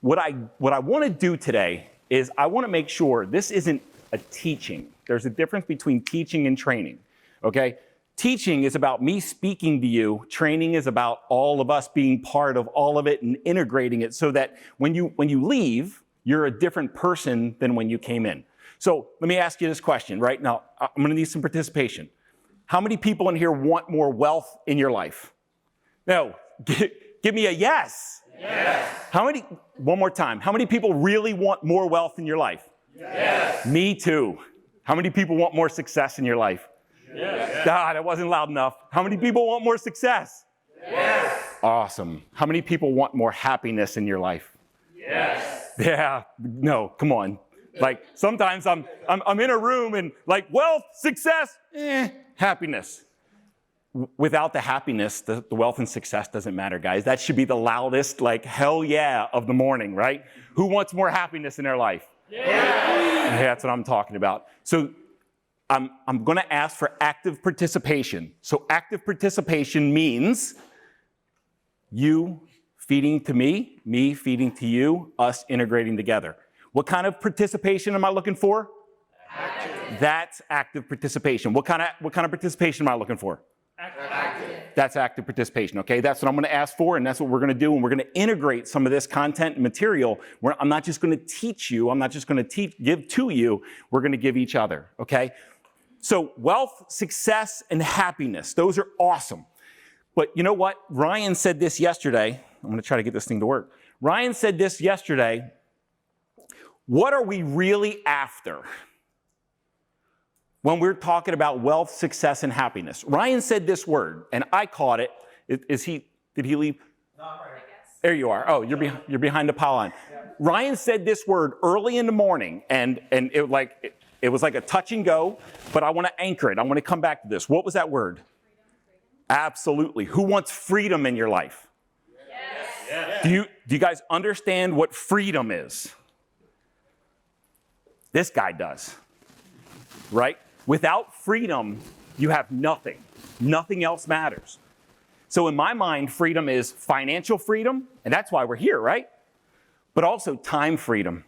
what I want to do today is I want to make sure this isn't a teaching. There's a difference between teaching and training, okay? Teaching is about me speaking to you. Training is about all of us being part of all of it and integrating it so that when you leave, you're a different person than when you came in. So let me ask you this question right now. I'm going to need some participation. How many people in here want more wealth in your life? No, give me a yes. Yes. How many, one more time, how many people really want more wealth in your life? Yes. Me too. How many people want more success in your life? Yes. God, that wasn't loud enough. How many people want more success? Yes. Awesome. How many people want more happiness in your life? Yes. Yeah, no, come on. Like sometimes I'm in a room and like wealth, success, happiness. Without the happiness, the wealth and success doesn't matter, guys. That should be the loudest, like, hell yeah of the morning, right? Who wants more happiness in their life? Yes. That's what I'm talking about. So I'm going to ask for active participation. So active participation means you feeding to me feeding to you, us integrating together. What kind of participation am I looking for? Active. That's active participation. What kind of participation am I looking for? Active. That's active participation, okay? That's what I'm going to ask for, and that's what we're going to do, and we're going to integrate some of this content and material where I'm not just going to teach you, I'm not just going to give to you, we're going to give each other, okay? So wealth, success, and happiness, those are awesome. But you know what? Ryan said this yesterday. I'm going to try to get this thing to work. Ryan said this yesterday. What are we really after when we're talking about wealth, success, and happiness? Ryan said this word, and I caught it. Did he leave? No, I'm right. There you are. Oh, you're behind the pylon. Yeah. Ryan said this word early in the morning, and it was like a touch and go, but I want to anchor it. I want to come back to this. What was that word? Freedom. Absolutely. Who wants freedom in your life? Yes. Yes. Do you guys understand what freedom is? This guy does, right? Without freedom, you have nothing. Nothing else matters. So in my mind, freedom is financial freedom, and that's why we're here, right? But also time freedom.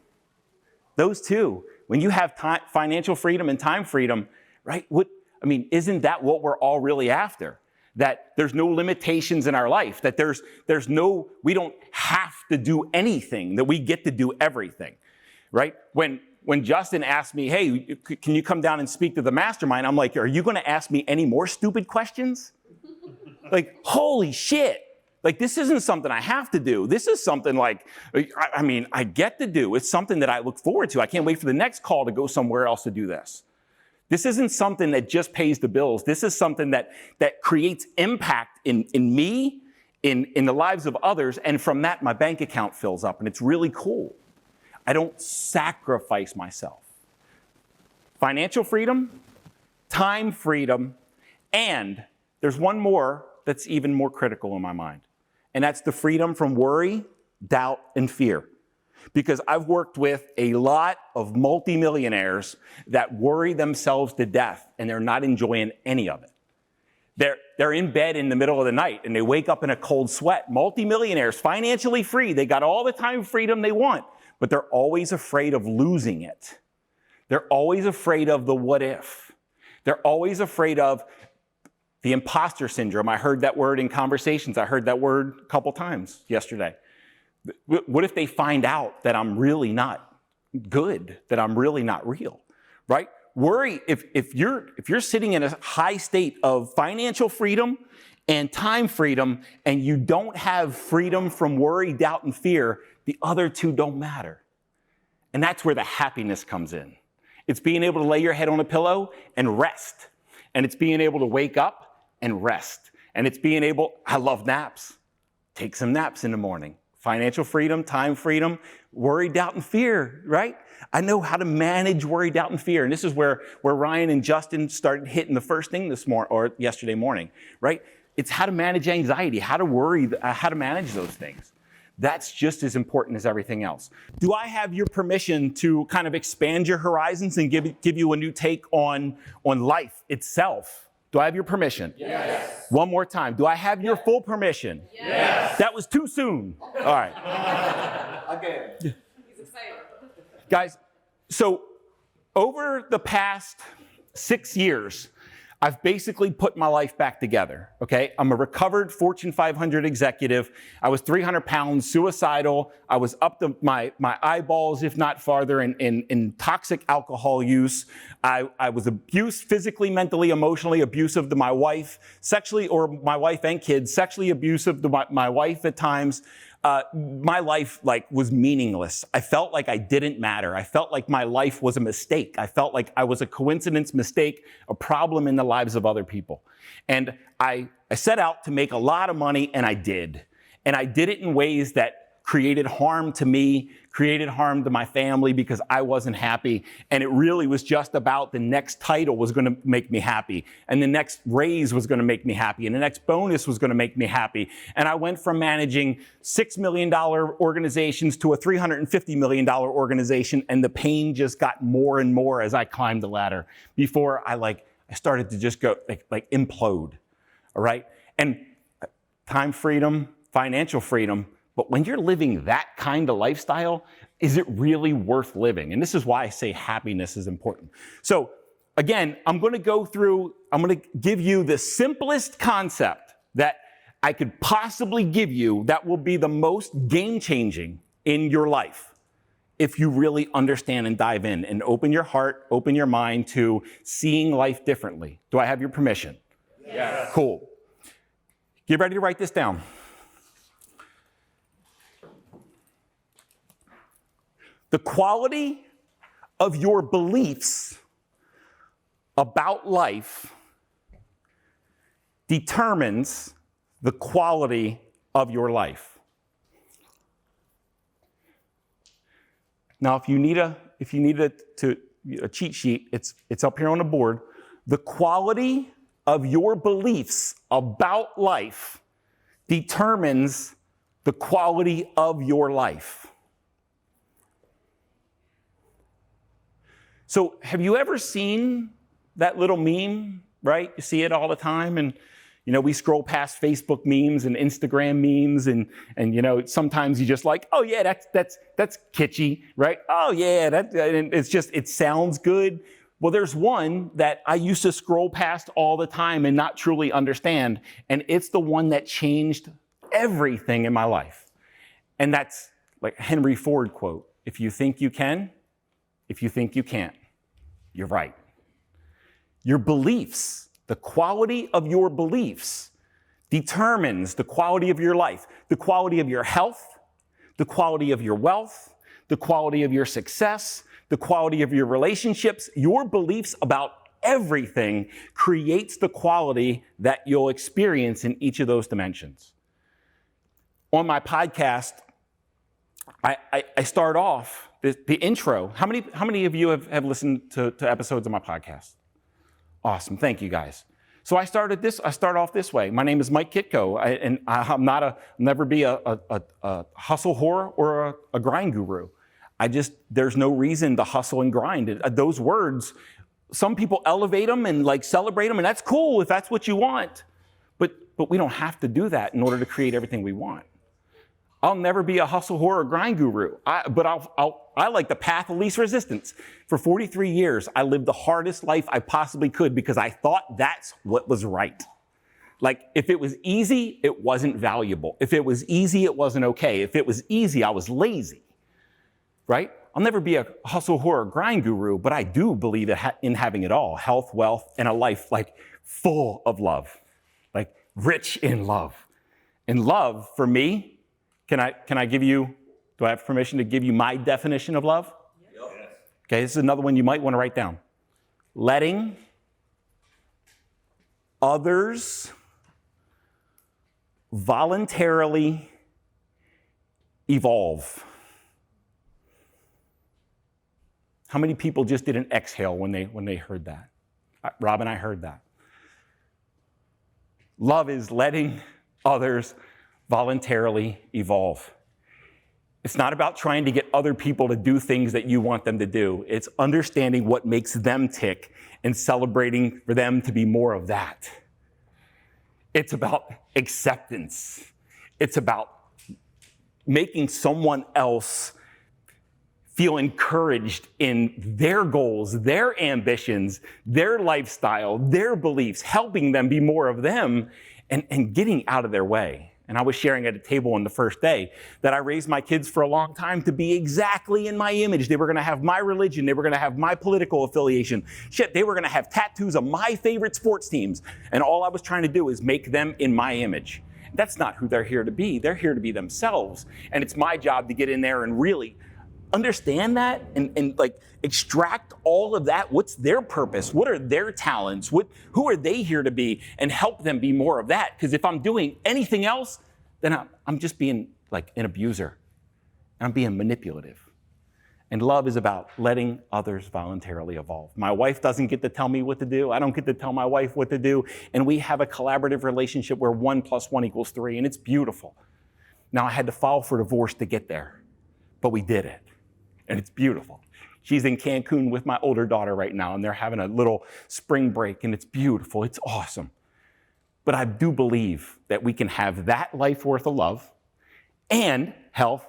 Those two, when you have financial freedom and time freedom, right? Isn't that what we're all really after? That there's no limitations in our life, that we don't have to do anything, that we get to do everything, right? When Justin asked me, hey, can you come down and speak to the mastermind? I'm like, are you going to ask me any more stupid questions? Like, holy shit. Like, this isn't something I have to do. This is something like, I get to do. It's something that I look forward to. I can't wait for the next call to go somewhere else to do this. This isn't something that just pays the bills. This is something that creates impact in me, in the lives of others. And from that, my bank account fills up. And it's really cool. I don't sacrifice myself. Financial freedom, time freedom, and there's one more that's even more critical in my mind. And that's the freedom from worry, doubt, and fear. Because I've worked with a lot of multimillionaires that worry themselves to death and they're not enjoying any of it. They're in bed in the middle of the night and they wake up in a cold sweat. Multimillionaires, financially free, they got all the time freedom they want. But they're always afraid of losing it. They're always afraid of the what if. They're always afraid of the imposter syndrome. I heard that word in conversations. I heard that word a couple times yesterday. What if they find out that I'm really not good, that I'm really not real, right? Worry, if you're sitting in a high state of financial freedom and time freedom, and you don't have freedom from worry, doubt, and fear, the other two don't matter. And that's where the happiness comes in. It's being able to lay your head on a pillow and rest. And it's being able to wake up and rest. And it's being able, I love naps. Take some naps in the morning. Financial freedom, time freedom, worry, doubt, and fear, right? I know how to manage worry, doubt, and fear. And this is where Ryan and Justin started hitting the first thing this morning or yesterday morning, right? It's how to manage anxiety, how to worry, how to manage those things. That's just as important as everything else. Do I have your permission to kind of expand your horizons and give you a new take on life itself? Do I have your permission? Yes. One more time. Do I have your full permission? Yes. That was too soon. All right. I'll He's excited. Guys, so over the past 6 years, I've basically put my life back together, okay? I'm a recovered Fortune 500 executive. I was 300 pounds, suicidal. I was up to my eyeballs, if not farther, in toxic alcohol use. I was abused physically, mentally, emotionally, abusive to my wife, sexually, or my wife and kids, sexually abusive to my wife at times. My life was meaningless. I felt like I didn't matter. I felt like my life was a mistake. I felt like I was a coincidence, mistake, a problem in the lives of other people. And I set out to make a lot of money, and I did. And I did it in ways that created harm to me, created harm to my family because I wasn't happy. And it really was just about the next title was going to make me happy. And the next raise was going to make me happy. And the next bonus was going to make me happy. And I went from managing $6 million organizations to a $350 million organization. And the pain just got more and more as I climbed the ladder before I started to just go like implode. All right. And time freedom, financial freedom. But when you're living that kind of lifestyle, is it really worth living? And this is why I say happiness is important. So again, I'm going to give you the simplest concept that I could possibly give you that will be the most game-changing in your life if you really understand and dive in and open your heart, open your mind to seeing life differently. Do I have your permission? Yes. Cool. Get ready to write this down. The quality of your beliefs about life determines the quality of your life. Now, if you need a cheat sheet, it's up here on the board. The quality of your beliefs about life determines the quality of your life. So have you ever seen that little meme, right? You see it all the time. And, we scroll past Facebook memes and Instagram memes. And sometimes you just like, oh, yeah, that's kitschy, right? Oh, yeah, and it sounds good. Well, there's one that I used to scroll past all the time and not truly understand. And it's the one that changed everything in my life. And that's like Henry Ford quote. If you think you can, if you think you can't, you're right. Your beliefs, the quality of your beliefs determines the quality of your life, the quality of your health, the quality of your wealth, the quality of your success, the quality of your relationships. Your beliefs about everything creates the quality that you'll experience in each of those dimensions. On my podcast, I start off the intro. How many of you have listened to episodes of my podcast? Awesome, thank you guys. So I start off this way. My name is Mike Kitko, and I'll never be a hustle whore or a grind guru. There's no reason to hustle and grind. Those words, some people elevate them and celebrate them, and that's cool if that's what you want. But we don't have to do that in order to create everything we want. I'll never be a hustle whore or grind guru, but I like the path of least resistance. For 43 years, I lived the hardest life I possibly could because I thought that's what was right. If it was easy, it wasn't valuable. If it was easy, it wasn't okay. If it was easy, I was lazy, right? I'll never be a hustle whore or grind guru, but I do believe in having it all, health, wealth, and a life full of love, rich in love. And love, for me, can I give you, do I have permission to give you my definition of love? Yes. Okay, this is another one you might want to write down. Letting others voluntarily evolve. How many people just did an exhale when they heard that? Rob and I heard that. Love is letting others voluntarily evolve. It's not about trying to get other people to do things that you want them to do. It's understanding what makes them tick and celebrating for them to be more of that. It's about acceptance. It's about making someone else feel encouraged in their goals, their ambitions, their lifestyle, their beliefs, helping them be more of them and getting out of their way. And I was sharing at a table on the first day that I raised my kids for a long time to be exactly in my image. They were going to have my religion. They were going to have my political affiliation. Shit, they were going to have tattoos of my favorite sports teams. And all I was trying to do is make them in my image. That's not who they're here to be. They're here to be themselves. And it's my job to get in there and really understand that and like extract all of that. What's their purpose? What are their talents? Who are they here to be? And help them be more of that. Because if I'm doing anything else, then I'm just being like an abuser. I'm being manipulative. And love is about letting others voluntarily evolve. My wife doesn't get to tell me what to do. I don't get to tell my wife what to do. And we have a collaborative relationship where 1 + 1 = 3. And it's beautiful. Now, I had to file for divorce to get there. But we did it. And it's beautiful. She's in Cancun with my older daughter right now, and they're having a little spring break, and it's beautiful. It's awesome. But I do believe that we can have that life worth of love and health,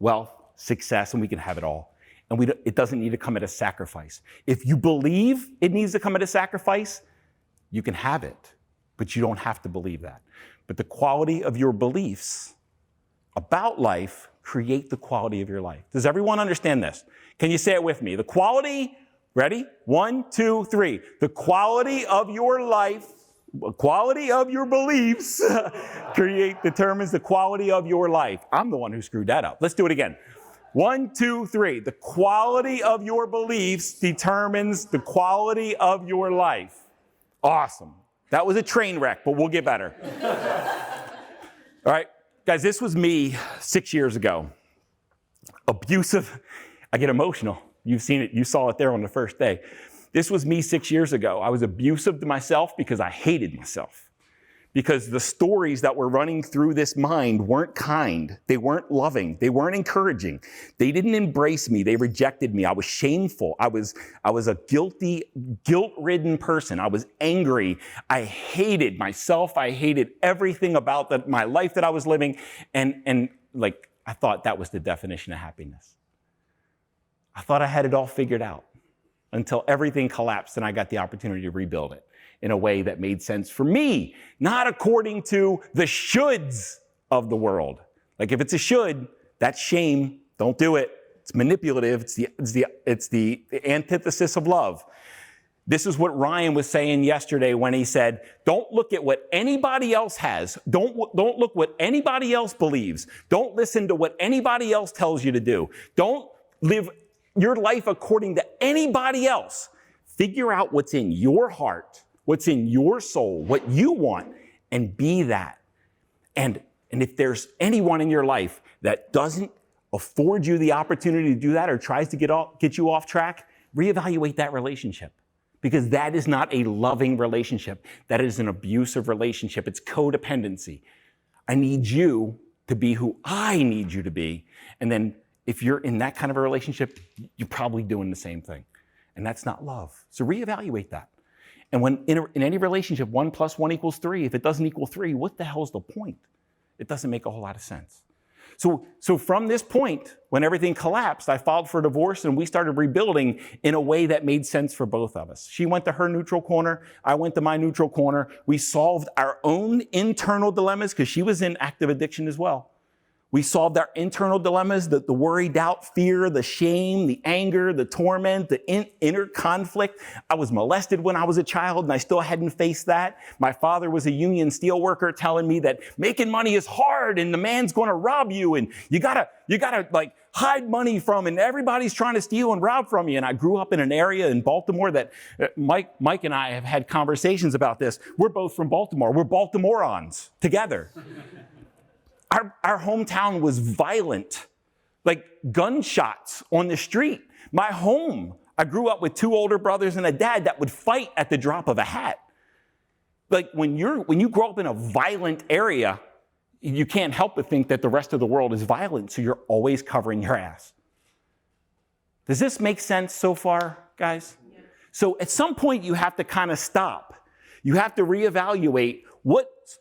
wealth, success, and we can have it all. And it doesn't need to come at a sacrifice. If you believe it needs to come at a sacrifice, you can have it, but you don't have to believe that. But the quality of your beliefs about life create the quality of your life. Does everyone understand this? Can you say it with me? The quality, ready? 1, 2, 3. The quality of your life, quality of your beliefs determines the quality of your life. I'm the one who screwed that up. Let's do it again. 1, 2, 3. The quality of your beliefs determines the quality of your life. Awesome. That was a train wreck, but we'll get better. All right. Guys, this was me 6 years ago. Abusive. I get emotional. You've seen it. You saw it there on the first day. This was me 6 years ago. I was abusive to myself because I hated myself. Because the stories that were running through this mind weren't kind. They weren't loving. They weren't encouraging. They didn't embrace me. They rejected me. I was shameful. I was a guilt-ridden person. I was angry. I hated myself. I hated everything about my life that I was living. And like, I thought that was the definition of happiness. I thought I had it all figured out until everything collapsed and I got the opportunity to rebuild it in a way that made sense for me, not according to the shoulds of the world. Like if it's a should, that's shame. Don't do it. It's manipulative. It's the antithesis of love. This is what Ryan was saying yesterday when he said, don't look at what anybody else has. Don't look what anybody else believes. Don't listen to what anybody else tells you to do. Don't live your life according to anybody else. Figure out what's in your heart, what's in your soul, what you want, and be that. And if there's anyone in your life that doesn't afford you the opportunity to do that or tries to get you off track, reevaluate that relationship. Because that is not a loving relationship. That is an abusive relationship. It's codependency. I need you to be who I need you to be. And then if you're in that kind of a relationship, you're probably doing the same thing. And that's not love. So reevaluate that. And when in any relationship, 1 + 1 = 3, if it doesn't equal 3, what the hell's the point? It doesn't make a whole lot of sense. So from this point, when everything collapsed, I filed for divorce and we started rebuilding in a way that made sense for both of us. She went to her neutral corner. I went to my neutral corner. We solved our own internal dilemmas because she was in active addiction as well. We solved our internal dilemmas, the worry, doubt, fear, the shame, the anger, the torment, the inner conflict. I was molested when I was a child and I still hadn't faced that. My father was a union steel worker telling me that making money is hard and the man's going to rob you and you gotta like hide money from and everybody's trying to steal and rob from you. And I grew up in an area in Baltimore that Mike and I have had conversations about this. We're both from Baltimore. We're Baltimoreans together. Our hometown was violent, like gunshots on the street. My home, I grew up with 2 older brothers and a dad that would fight at the drop of a hat. Like when you grow up in a violent area, you can't help but think that the rest of the world is violent, so you're always covering your ass. Does this make sense so far, guys? Yeah. So at some point you have to kind of stop. You have to reevaluate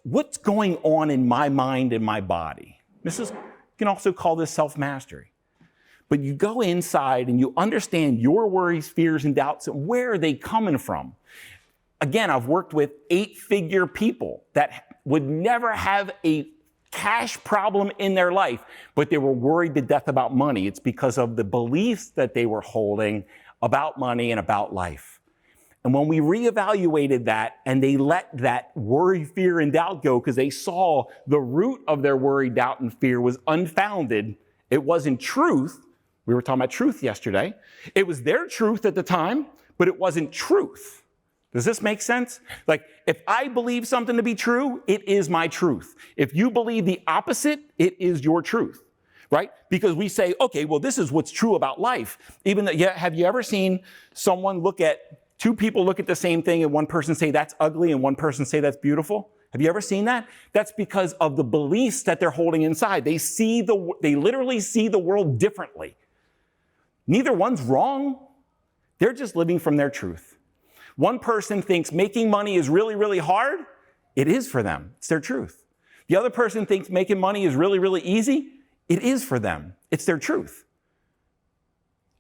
what's going on in my mind and my body. You can also call this self-mastery. But you go inside and you understand your worries, fears, and doubts, and where are they coming from? Again, I've worked with 8-figure people that would never have a cash problem in their life, but they were worried to death about money. It's because of the beliefs that they were holding about money and about life. And when we reevaluated that and they let that worry, fear, and doubt go because they saw the root of their worry, doubt, and fear was unfounded, it wasn't truth. We were talking about truth yesterday. It was their truth at the time, but it wasn't truth. Does this make sense? Like, if I believe something to be true, it is my truth. If you believe the opposite, it is your truth, right? Because we say, okay, well, this is what's true about life. Even though, have you ever seen someone two people look at the same thing and one person say that's ugly and one person say that's beautiful? Have you ever seen that? That's because of the beliefs that they're holding inside. They literally see the world differently. Neither one's wrong. They're just living from their truth. One person thinks making money is really, really hard. It is for them. It's their truth. The other person thinks making money is really, really easy. It is for them. It's their truth.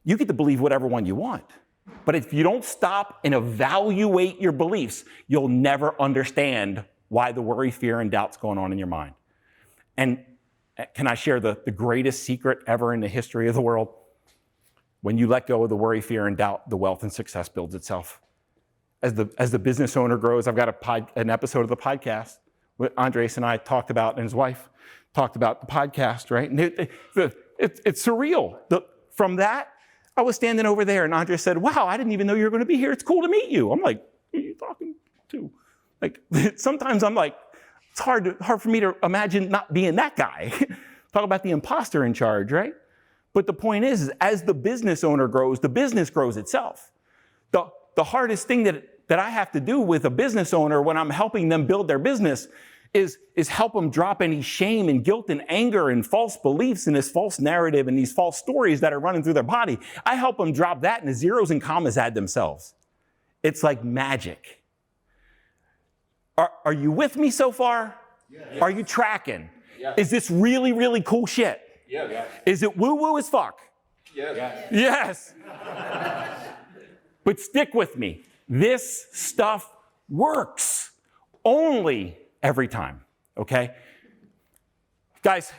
You get to believe whatever one you want. But if you don't stop and evaluate your beliefs, you'll never understand why the worry, fear, and doubt's going on in your mind. And can I share the greatest secret ever in the history of the world? When you let go of the worry, fear, and doubt, the wealth and success builds itself. As the business owner grows, I've got an episode of the podcast what Andres and I talked about, and his wife talked about the podcast, right? And it's surreal. From that, I was standing over there, and Andres said, wow, I didn't even know you were going to be here. It's cool to meet you. I'm like, who are you talking to? Like, sometimes I'm like, it's hard for me to imagine not being that guy. Talk about the imposter in charge, right? But the point is as the business owner grows, the business grows itself. The hardest thing that I have to do with a business owner when I'm helping them build their business is help them drop any shame and guilt and anger and false beliefs and this false narrative and these false stories that are running through their body. I help them drop that and the zeros and commas add themselves. It's like magic. Are you with me so far? Yes. Are you tracking? Yes. Is this really, really cool shit? Yes. Is it woo-woo as fuck? Yes. Yes. But stick with me. This stuff works only every time, okay? Guys,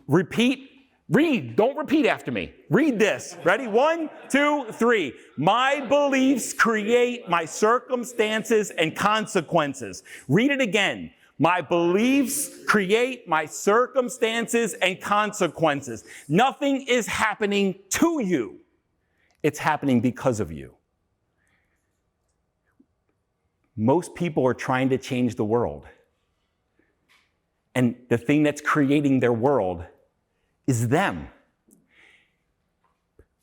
read, don't repeat after me. Read this. Ready? 1, 2, 3. My beliefs create my circumstances and consequences. Read it again. My beliefs create my circumstances and consequences. Nothing is happening to you. It's happening because of you. Most people are trying to change the world. And the thing that's creating their world is them.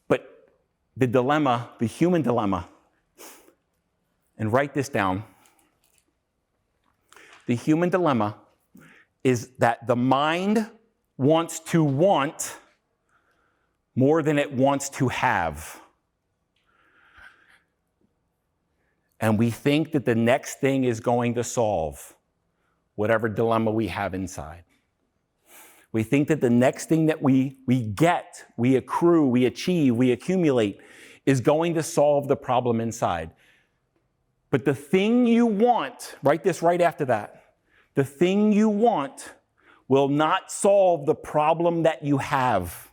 But the dilemma, the human dilemma, and write this down, the human dilemma is that the mind wants to want more than it wants to have. And we think that the next thing is going to solve whatever dilemma we have inside. We think that the next thing that we get, we accrue, we achieve, we accumulate is going to solve the problem inside. But the thing you want, write this right after that, the thing you want will not solve the problem that you have.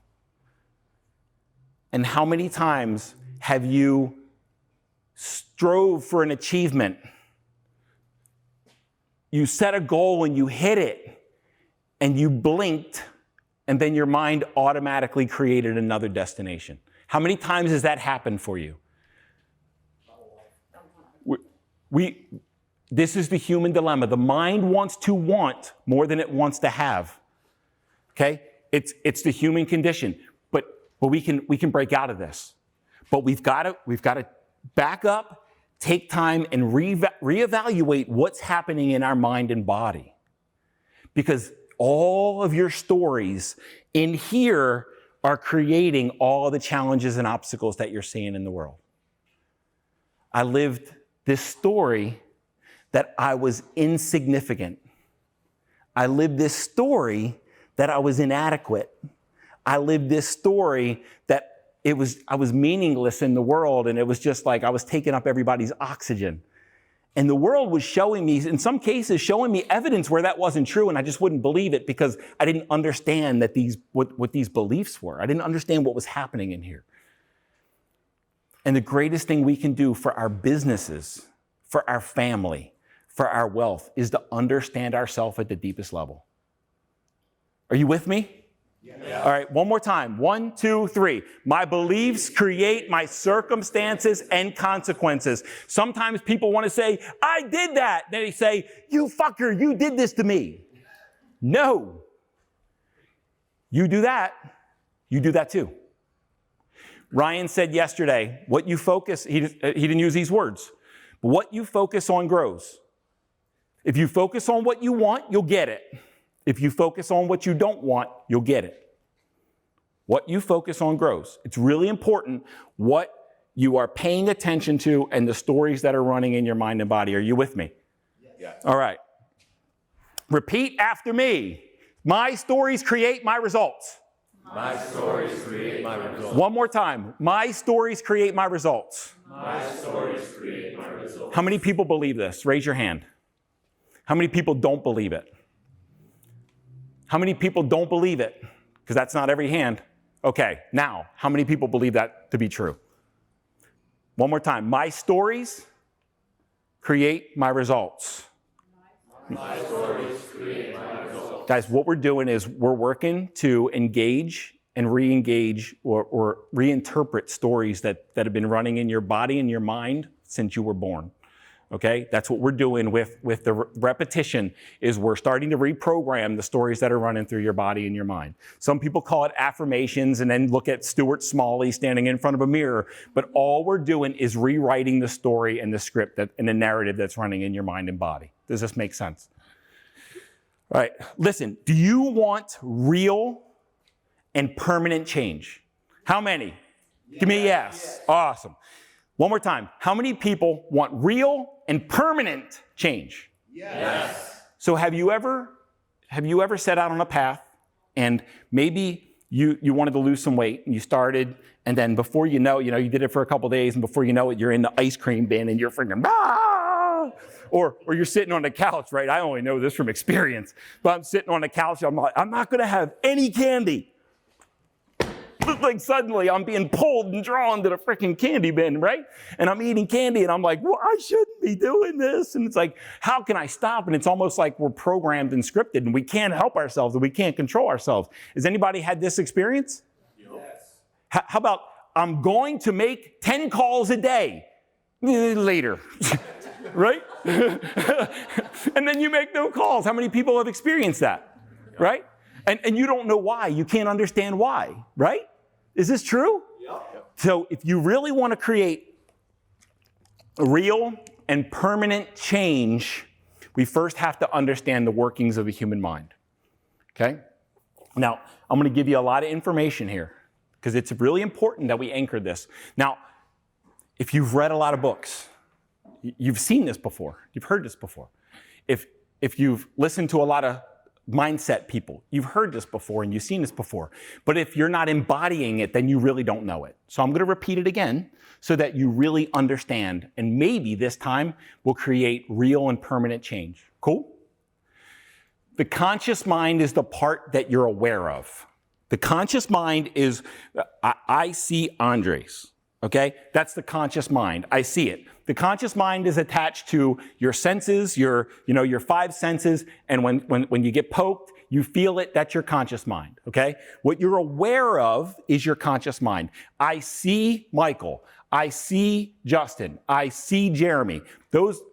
And how many times have you strove for an achievement? You set a goal and you hit it, and you blinked, and then your mind automatically created another destination. How many times has that happened for you? This is the human dilemma. The mind wants to want more than it wants to have. Okay? It's the human condition. But we can break out of this. But we've got to back up, take time, and reevaluate what's happening in our mind and body. Because all of your stories in here are creating all the challenges and obstacles that you're seeing in the world. I lived this story that I was insignificant. I lived this story that I was inadequate. I lived this story that I was meaningless in the world, and it was just like I was taking up everybody's oxygen. And the world was showing me, in some cases, showing me evidence where that wasn't true, and I just wouldn't believe it because I didn't understand that what these beliefs were. I didn't understand what was happening in here. And the greatest thing we can do for our businesses, for our family, for our wealth is to understand ourselves at the deepest level. Are you with me? Yeah. All right, one more time. 1, 2, 3. My beliefs create my circumstances and consequences. Sometimes people want to say, I did that. Then they say, you fucker, you did this to me. No. You do that too. Ryan said yesterday, what you focus, he didn't use these words, but what you focus on grows. If you focus on what you want, you'll get it. If you focus on what you don't want, you'll get it. What you focus on grows. It's really important what you are paying attention to and the stories that are running in your mind and body. Are you with me? Yes. All right. Repeat after me. My stories create my results. My stories create my results. One more time. My stories create my results. My stories create my results. How many people believe this? Raise your hand. How many people don't believe it? How many people don't believe it? Because that's not every hand. Okay, now, how many people believe that to be true? One more time. My stories create my results. My stories create my results. Guys, what we're doing is we're working to engage and re-engage or reinterpret stories that have been running in your body and your mind since you were born. Okay, that's what we're doing with the repetition is we're starting to reprogram the stories that are running through your body and your mind. Some people call it affirmations and then look at Stuart Smalley standing in front of a mirror. But all we're doing is rewriting the story and the script and the narrative that's running in your mind and body. Does this make sense? All right, listen, do you want real and permanent change? How many? Yes. Give me a yes. Awesome. One more time. How many people want real and permanent change? Yes. So have you ever set out on a path and maybe you wanted to lose some weight and you started and then before you know, you did it for a couple days and before you know it, you're in the ice cream bin and you're freaking, or you're sitting on the couch, right? I only know this from experience, but I'm sitting on the couch. I'm like, I'm not going to have any candy. Like suddenly I'm being pulled and drawn to the freaking candy bin, right? And I'm eating candy and I'm like, well, I shouldn't be doing this. And it's like, how can I stop? And it's almost like we're programmed and scripted and we can't help ourselves and we can't control ourselves. Has anybody had this experience? Yes. How about I'm going to make 10 calls a day later, right? And then you make no calls. How many people have experienced that, right? And you don't know why. You can't understand why, right? Is this true? Yep. So if you really want to create a real and permanent change, we first have to understand the workings of the human mind. Okay? Now, I'm going to give you a lot of information here because it's really important that we anchor this. Now, if you've read a lot of books, you've seen this before. You've heard this before. If you've listened to a lot of mindset people, you've heard this before and you've seen this before. But if you're not embodying it, then you really don't know it. So I'm going to repeat it again so that you really understand. And maybe this time we'll create real and permanent change. Cool? The conscious mind is the part that you're aware of. The conscious mind is, I see Andres. Okay? That's the conscious mind. I see it. The conscious mind is attached to your senses, your 5 senses, and when you get poked, you feel it, that's your conscious mind, okay? What you're aware of is your conscious mind. I see Michael. I see Justin. I see Jeremy.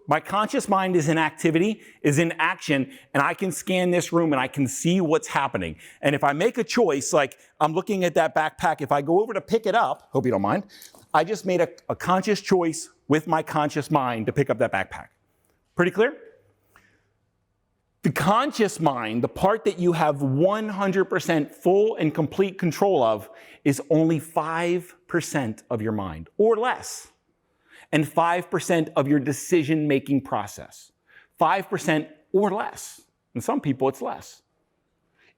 My conscious mind is in activity, is in action, and I can scan this room and I can see what's happening. And if I make a choice, like I'm looking at that backpack, if I go over to pick it up, hope you don't mind, I just made a conscious choice with my conscious mind to pick up that backpack. Pretty clear? The conscious mind, the part that you have 100% full and complete control of, is only 5% of your mind, or less, and 5% of your decision-making process. 5% or less. And some people, it's less.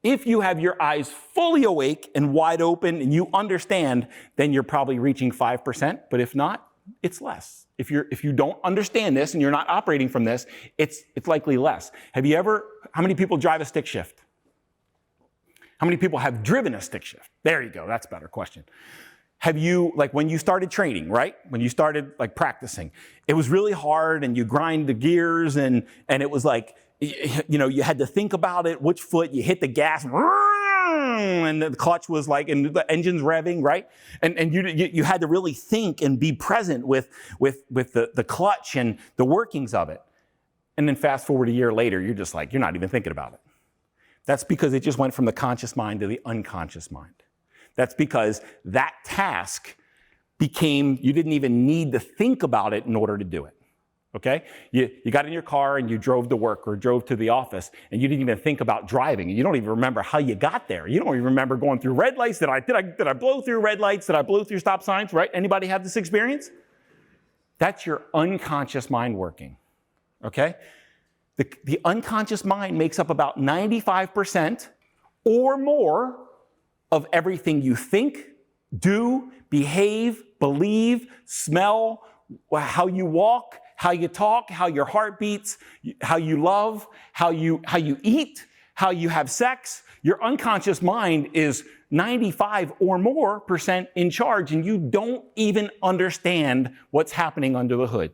If you have your eyes fully awake and wide open and you understand, then you're probably reaching 5%. But if not, it's less. If you don't understand this and you're not operating from this, it's likely less. How many people drive a stick shift? How many people have driven a stick shift? There you go. That's a better question. Have you, like when you started training, right? When you started like practicing, it was really hard and you grind the gears and it was like, you know, you had to think about it, which foot you hit the gas and the clutch was like, and the engine's revving, right? And you had to really think and be present with the clutch and the workings of it. And then fast forward a year later, you're just like, you're not even thinking about it. That's because it just went from the conscious mind to the unconscious mind. That's because that task became, you didn't even need to think about it in order to do it, okay? You got in your car and you drove to work or drove to the office and you didn't even think about driving. And you don't even remember how you got there. You don't even remember going through red lights. Did I blow through red lights? Did I blow through stop signs, right? Anybody have this experience? That's your unconscious mind working, okay? The unconscious mind makes up about 95% or more of everything you think, do, behave, believe, smell, how you walk, how you talk, how your heart beats, how you love, how you eat, how you have sex. Your unconscious mind is 95 or more % in charge, and you don't even understand what's happening under the hood.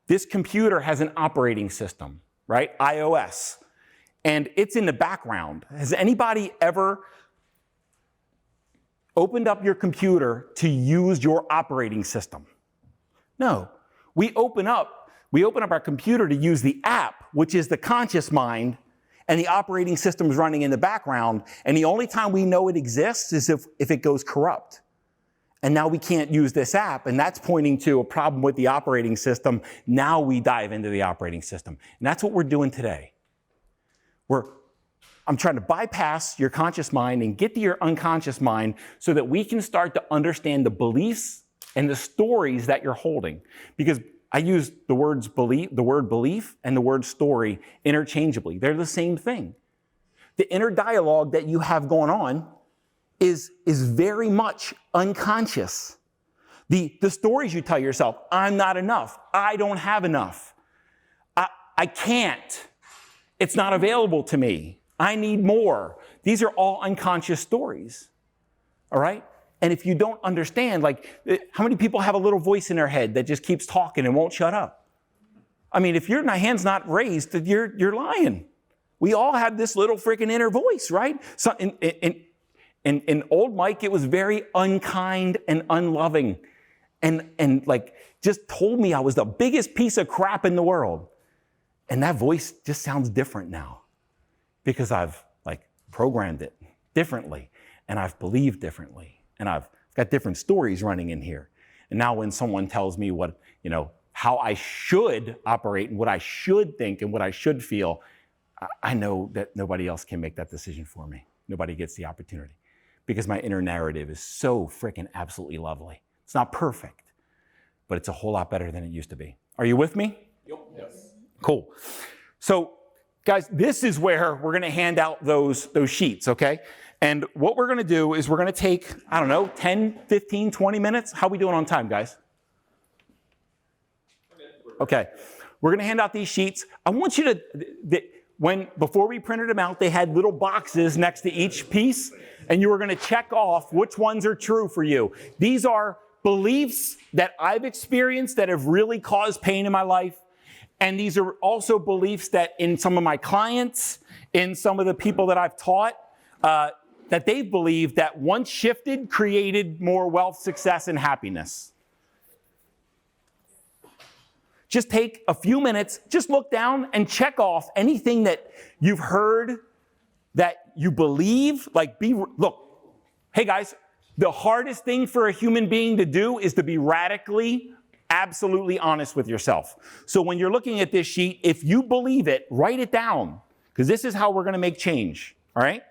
This computer has an operating system, right? iOS. And it's in the background. Has anybody ever opened up your computer to use your operating system? No. We open up our computer to use the app, which is the conscious mind, and the operating system is running in the background. And the only time we know it exists is if it goes corrupt. And now we can't use this app, and that's pointing to a problem with the operating system. Now we dive into the operating system. And that's what we're doing today. I'm trying to bypass your conscious mind and get to your unconscious mind so that we can start to understand the beliefs and the stories that you're holding. Because I use the word belief and the word story interchangeably. They're the same thing. The inner dialogue that you have going on is very much unconscious. The stories you tell yourself, I'm not enough, I don't have enough, I can't, it's not available to me, I need more. These are all unconscious stories, all right? And if you don't understand, like, how many people have a little voice in their head that just keeps talking and won't shut up? I mean, if your hand's not raised, you're lying. We all have this little freaking inner voice, right? So in old Mike, it was very unkind and unloving and like just told me I was the biggest piece of crap in the world. And that voice just sounds different now because I've like programmed it differently and I've believed differently and I've got different stories running in here. And now when someone tells me what, how I should operate and what I should think and what I should feel, I know that nobody else can make that decision for me. Nobody gets the opportunity because my inner narrative is so freaking absolutely lovely. It's not perfect, but it's a whole lot better than it used to be. Are you with me? Yep. Yes. Cool. So, guys, this is where we're going to hand out those sheets, okay? And what we're going to do is we're going to take, 10, 15, 20 minutes. How are we doing on time, guys? Okay. We're going to hand out these sheets. I want you to, before we printed them out, they had little boxes next to each piece, and you were going to check off which ones are true for you. These are beliefs that I've experienced that have really caused pain in my life. And these are also beliefs that in some of my clients, in some of the people that I've taught, that they've believed that once shifted, created more wealth, success, and happiness. Just take a few minutes, just look down and check off anything that you've heard that you believe. Look, hey guys, the hardest thing for a human being to do is to be radically, absolutely honest with yourself. So when you're looking at this sheet, if you believe it, write it down, because this is how we're going to make change, all right?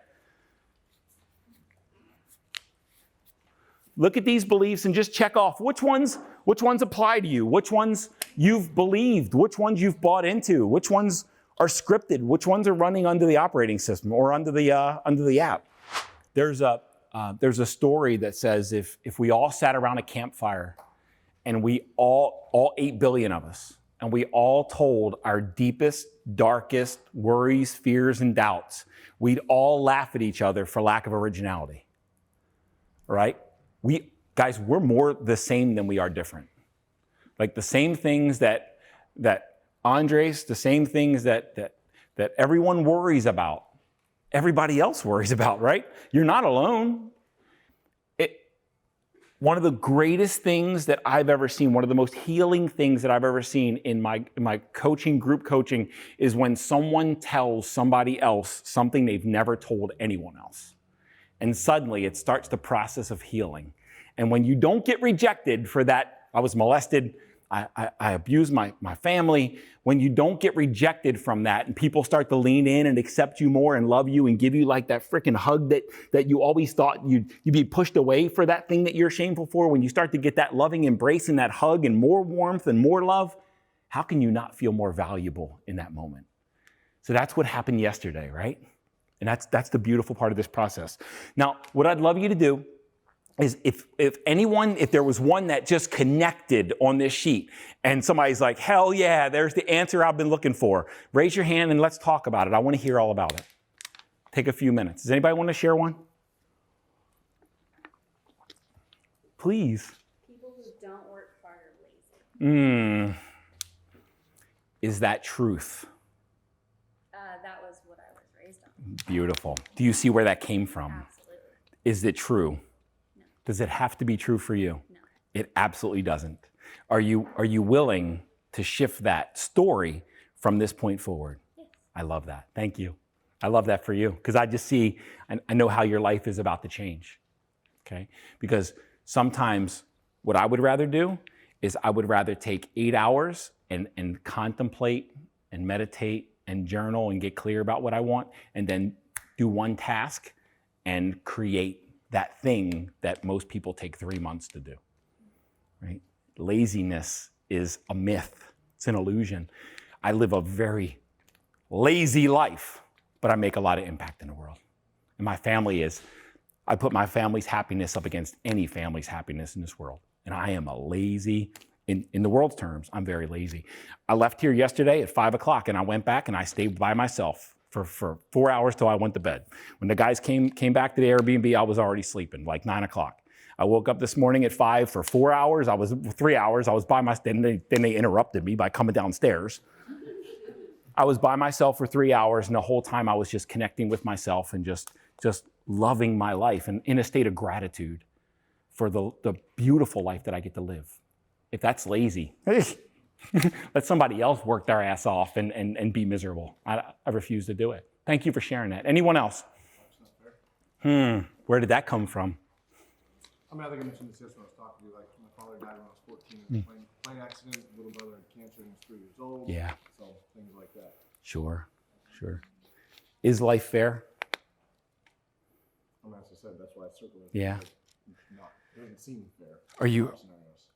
Look at these beliefs and just check off which ones apply to you, which ones you've believed, which ones you've bought into, which ones are scripted, which ones are running under the operating system or under the app. There's a story that says if we all sat around a campfire and we all 8 billion of us, and we all told our deepest, darkest worries, fears, and doubts, we'd all laugh at each other for lack of originality, right? Guys, we're more the same than we are different. Like the same things that Andres, the same things that everyone worries about, everybody else worries about, right? You're not alone. One of the greatest things that I've ever seen, one of the most healing things that I've ever seen in my coaching, group coaching, is when someone tells somebody else something they've never told anyone else. And suddenly it starts the process of healing. And when you don't get rejected for that, I was molested, I abused my family. When you don't get rejected from that and people start to lean in and accept you more and love you and give you like that freaking hug that you always thought you'd be pushed away for that thing that you're shameful for, when you start to get that loving embrace and that hug and more warmth and more love, how can you not feel more valuable in that moment? So that's what happened yesterday, right? And that's the beautiful part of this process. Now, what I'd love you to do is if there was one that just connected on this sheet and somebody's like, hell yeah, there's the answer I've been looking for. Raise your hand and let's talk about it. I want to hear all about it. Take a few minutes. Does anybody want to share one? Please. People who don't work hard are lazy. Is that truth? That was what I was raised on. Beautiful. Do you see where that came from? Absolutely. Is it true? No. Does it have to be true for you? No. It absolutely doesn't. Are you willing to shift that story from this point forward? Yes. I love that. Thank you. I love that for you because I just see, I know how your life is about to change. Okay? Because sometimes what I would rather do is I would rather take 8 hours and contemplate and meditate and journal and get clear about what I want and then do one task and create that thing that most people take 3 months to do, right? Laziness is a myth. It's an illusion. I live a very lazy life, but I make a lot of impact in the world. And my family I put my family's happiness up against any family's happiness in this world. And I am a lazy, in the world's terms, I'm very lazy. I left here yesterday at 5 o'clock and I went back and I stayed by myself for 4 hours till I went to bed. When the guys came back to the Airbnb, I was already sleeping, like 9 o'clock. I woke up this morning at 5 for 4 hours. 3 hours. I was by myself. Then they interrupted me by coming downstairs. I was by myself for 3 hours, and the whole time I was just connecting with myself and just loving my life and in a state of gratitude for the beautiful life that I get to live. If that's lazy, let somebody else work their ass off and be miserable. I refuse to do it. Thank you for sharing that. Anyone else? Where did that come from? I mean, I think I mentioned this yesterday when I was talking to you. Like, my father died when I was 14 in a plane accident. Little brother had cancer when he was 3 years old. Yeah. So things like that. Sure. Is life fair? I mean, as I said, that's why I circled it. Yeah. It doesn't seem fair.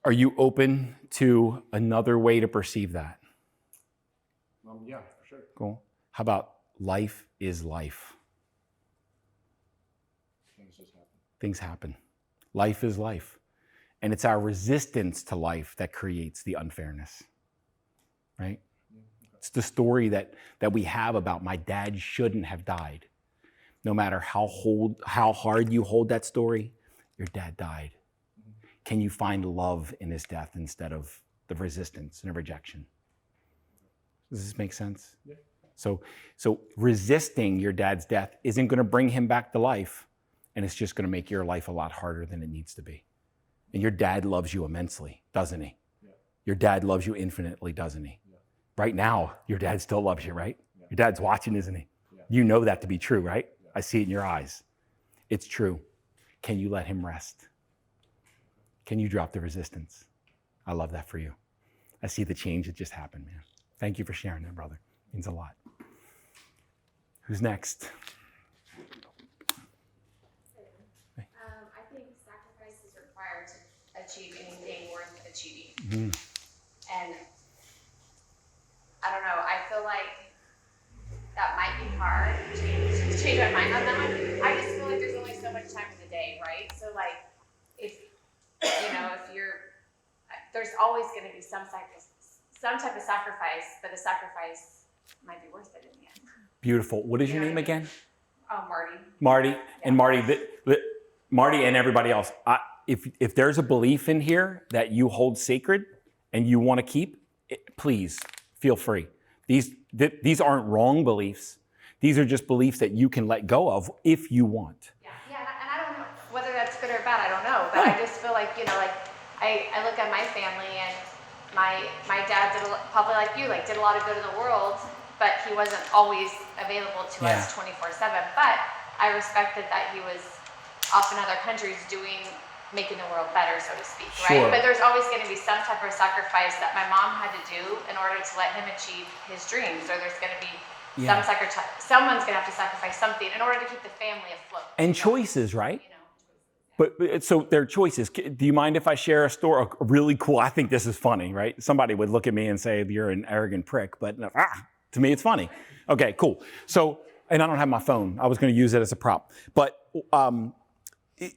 Are you open to another way to perceive that? Yeah, for sure. Cool. How about life is life? Things just happen. Things happen. Life is life. And it's our resistance to life that creates the unfairness, right? Yeah, okay. It's the story that we have about my dad shouldn't have died. No matter how hard you hold that story, your dad died. Mm-hmm. Can you find love in his death instead of the resistance and rejection? Does this make sense? Yeah. So resisting your dad's death isn't going to bring him back to life, and it's just going to make your life a lot harder than it needs to be. And your dad loves you immensely, doesn't he? Yeah. Your dad loves you infinitely, doesn't he? Yeah. Right now, your dad still loves you, right? Yeah. Your dad's watching, isn't he? Yeah. You know that to be true, right? Yeah. I see it in your eyes. It's true. Can you let him rest? Can you drop the resistance? I love that for you. I see the change that just happened, man. Thank you for sharing that, brother. It means a lot. Who's next? I think sacrifice is required to achieve anything worth achieving. Mm-hmm. And I don't know, I feel like change my mind on that one. I just feel like there's only so much time in the day, right? So like, if there's always going to be some type of sacrifice, but the sacrifice might be worth it in the end. Beautiful. What is your name again? Marty. Marty. Yeah. And Marty and everybody else, if there's a belief in here that you hold sacred and you want to keep, please feel free. These aren't wrong beliefs. These are just beliefs that you can let go of if you want. Yeah, and I don't know whether that's good or bad. I don't know, but I just feel like I look at my family, and my dad did probably like you, did a lot of good in the world, but he wasn't always available to us 24/7. But I respected that he was off in other countries making the world better, so to speak, right? Sure. But there's always going to be some type of sacrifice that my mom had to do in order to let him achieve his dreams, or there's going to be someone's going to have to sacrifice something in order to keep the family afloat. And choices, right? But so there are choices. Do you mind if I share a story? Really cool. I think this is funny, right? Somebody would look at me and say, you're an arrogant prick, but to me, it's funny. Okay, cool. So, and I don't have my phone. I was going to use it as a prop. But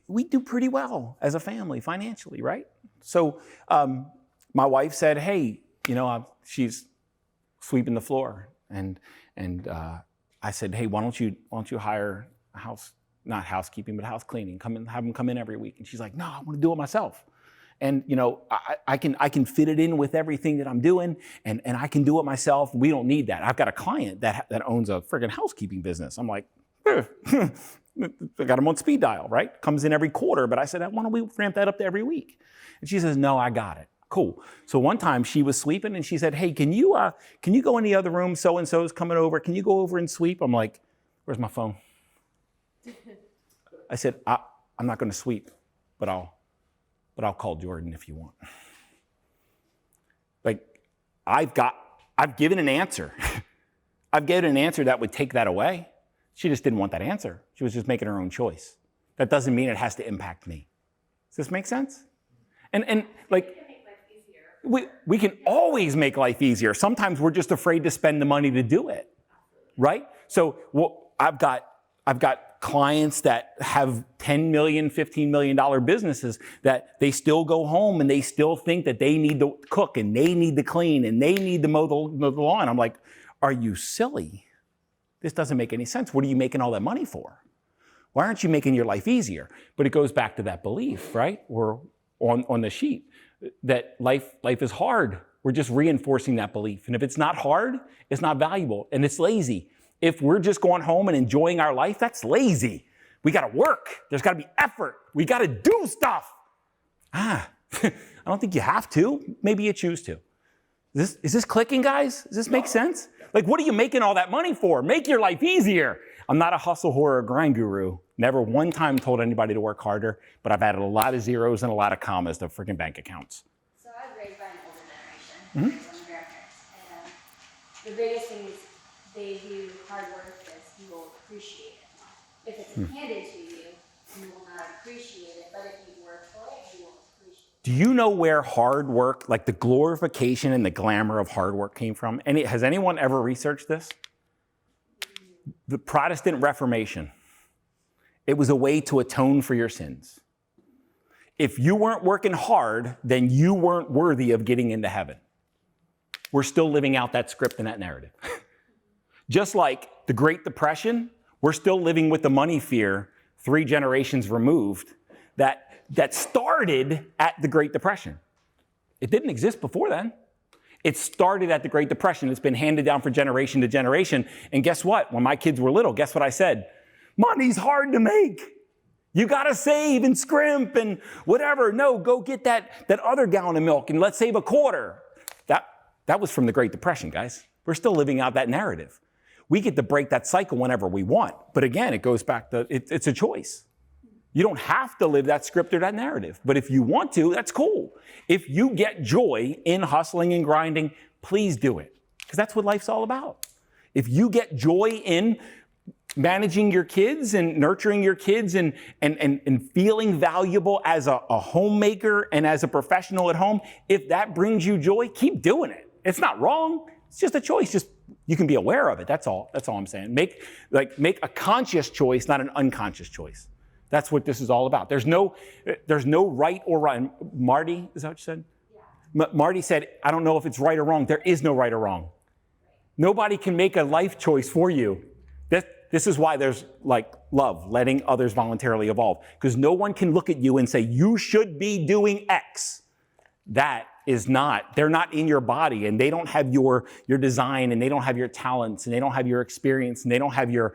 we do pretty well as a family financially, right? So my wife said, hey, she's sweeping the floor. And I said, hey, why don't you hire a not housekeeping, but house cleaning, have them come in every week. And she's like, no, I want to do it myself. And, I can fit it in with everything that I'm doing, and I can do it myself. We don't need that. I've got a client that owns a friggin' housekeeping business. I'm like, I got him on speed dial, right? Comes in every quarter, but I said, why don't we ramp that up to every week? And she says, no, I got it. Cool. So one time she was sweeping and she said, hey, can you go in the other room? So-and-so's coming over. Can you go over and sweep? I'm like, where's my phone? I said, I'm not going to sweep, but I'll call Jordan if you want. I've given an answer. I've given an answer that would take that away. She just didn't want that answer. She was just making her own choice. That doesn't mean it has to impact me. Does this make sense? And we can always make life easier. Sometimes we're just afraid to spend the money to do it, right? So I've got clients that have $10 million, $15 million businesses that they still go home and they still think that they need to cook and they need to clean and they need to mow the lawn. I'm like, are you silly? This doesn't make any sense. What are you making all that money for? Why aren't you making your life easier? But it goes back to that belief, right? Or on the sheet that life is hard. We're just reinforcing that belief. And if it's not hard, it's not valuable and it's lazy. If we're just going home and enjoying our life, that's lazy. We got to work. There's got to be effort. We got to do stuff. I don't think you have to. Maybe you choose to. Is this clicking, guys? Does this make sense? Like, what are you making all that money for? Make your life easier. I'm not a hustle whore or grind guru. Never one time told anybody to work harder, but I've added a lot of zeros and a lot of commas to freaking bank accounts. So I was raised by an older generation, my grandparents, and the biggest thing is they view hard work as you will appreciate it. If it's handed to you, you will not appreciate it, but if you work for it, you will appreciate it. Do you know where hard work, like the glorification and the glamour of hard work came from? Has anyone ever researched this? The Protestant Reformation. It was a way to atone for your sins. If you weren't working hard, then you weren't worthy of getting into heaven. We're still living out that script and that narrative. Just like the Great Depression, we're still living with the money fear 3 generations removed that started at the Great Depression. It didn't exist before then. It started at the Great Depression. It's been handed down from generation to generation. And guess what? When my kids were little, guess what I said? Money's hard to make. You got to save and scrimp and whatever. No, go get that other gallon of milk and let's save a quarter. That was from the Great Depression, guys. We're still living out that narrative. We get to break that cycle whenever we want. But again, it goes back to, it's a choice. You don't have to live that script or that narrative. But if you want to, that's cool. If you get joy in hustling and grinding, please do it. Because that's what life's all about. If you get joy in managing your kids and nurturing your kids and feeling valuable as a homemaker and as a professional at home, if that brings you joy, keep doing it. It's not wrong. It's just a choice. Just you can be aware of it. That's all. That's all I'm saying. Make a conscious choice, not an unconscious choice. That's what this is all about. There's no right or wrong. Marty, is that what you said? Yeah. Marty said, I don't know if it's right or wrong. There is no right or wrong. Nobody can make a life choice for you. This is why there's like love, letting others voluntarily evolve. Because no one can look at you and say, you should be doing X. That is not, they're not in your body, and they don't have your design, and they don't have your talents, and they don't have your experience, and they don't have your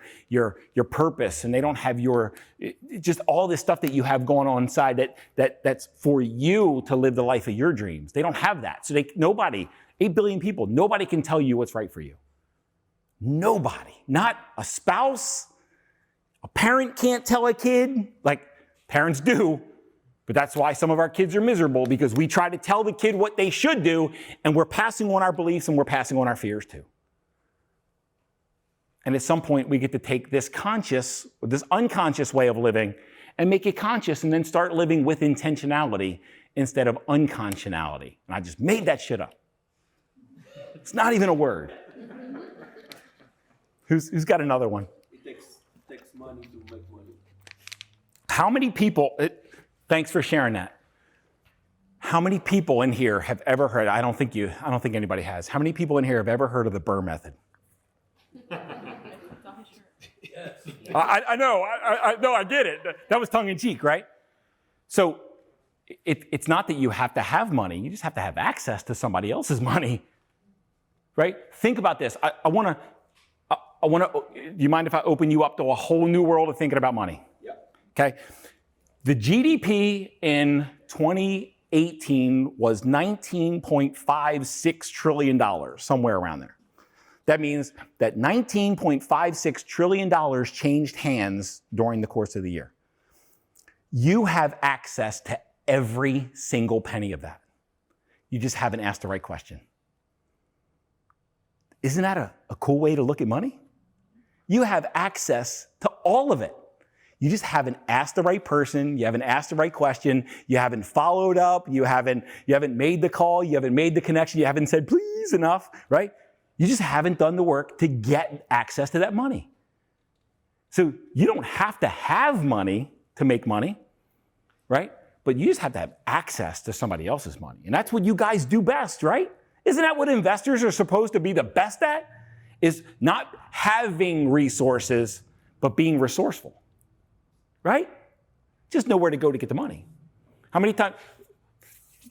purpose, and they don't have your, just all this stuff that you have going on inside that's for you to live the life of your dreams. They don't have that. So nobody, 8 billion people, nobody can tell you what's right for you. Nobody. Not a spouse. A parent can't tell a kid. Like, parents do. But that's why some of our kids are miserable, because we try to tell the kid what they should do, and we're passing on our beliefs and we're passing on our fears too. And at some point, we get to take this unconscious way of living and make it conscious, and then start living with intentionality instead of unconscionality. And I just made that shit up. It's not even a word. Who's got another one? It takes money to make money. How many people, thanks for sharing that. How many people in here have ever heard, I don't think anybody has. How many people in here have ever heard of the Burr method? Yes. I know, I get it. That was tongue in cheek, right? So it's not that you have to have money, you just have to have access to somebody else's money, right? Think about this. I want to, do you mind if I open you up to a whole new world of thinking about money? Yeah. Okay. The GDP in 2018 was $19.56 trillion, somewhere around there. That means that $19.56 trillion changed hands during the course of the year. You have access to every single penny of that. You just haven't asked the right question. Isn't that a cool way to look at money? You have access to all of it. You just haven't asked the right person. You haven't asked the right question. You haven't followed up. You haven't made the call. You haven't made the connection. You haven't said please enough, right? You just haven't done the work to get access to that money. So you don't have to have money to make money, right? But you just have to have access to somebody else's money. And that's what you guys do best, right? Isn't that what investors are supposed to be the best at? Is not having resources, but being resourceful, right? Just know where to go to get the money. How many times,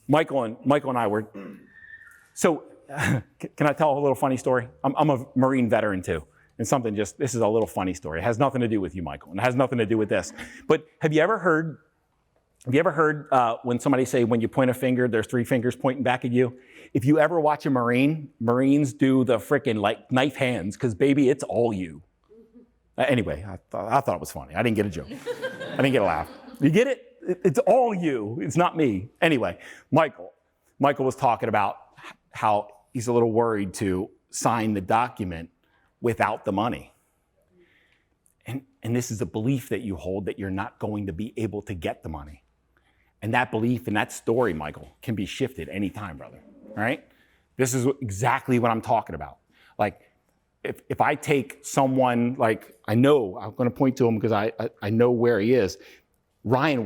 Michael and I were, so can I tell a little funny story? I'm a Marine veteran too. And this is a little funny story. It has nothing to do with you, Michael, and it has nothing to do with this. But have you ever heard when somebody say, when you point a finger, there's 3 fingers pointing back at you? If you ever watch a Marines do the frickin' like knife hands, because baby, it's all you. Anyway, I thought it was funny. I didn't get a joke. I didn't get a laugh. You get it? It's all you. It's not me. Anyway, Michael was talking about how he's a little worried to sign the document without the money. And this is a belief that you hold that you're not going to be able to get the money. And that belief and that story, Michael, can be shifted anytime, brother. All right? This is exactly what I'm talking about. Like, if I take someone, like, I'm going to point to him because I know where he is. Ryan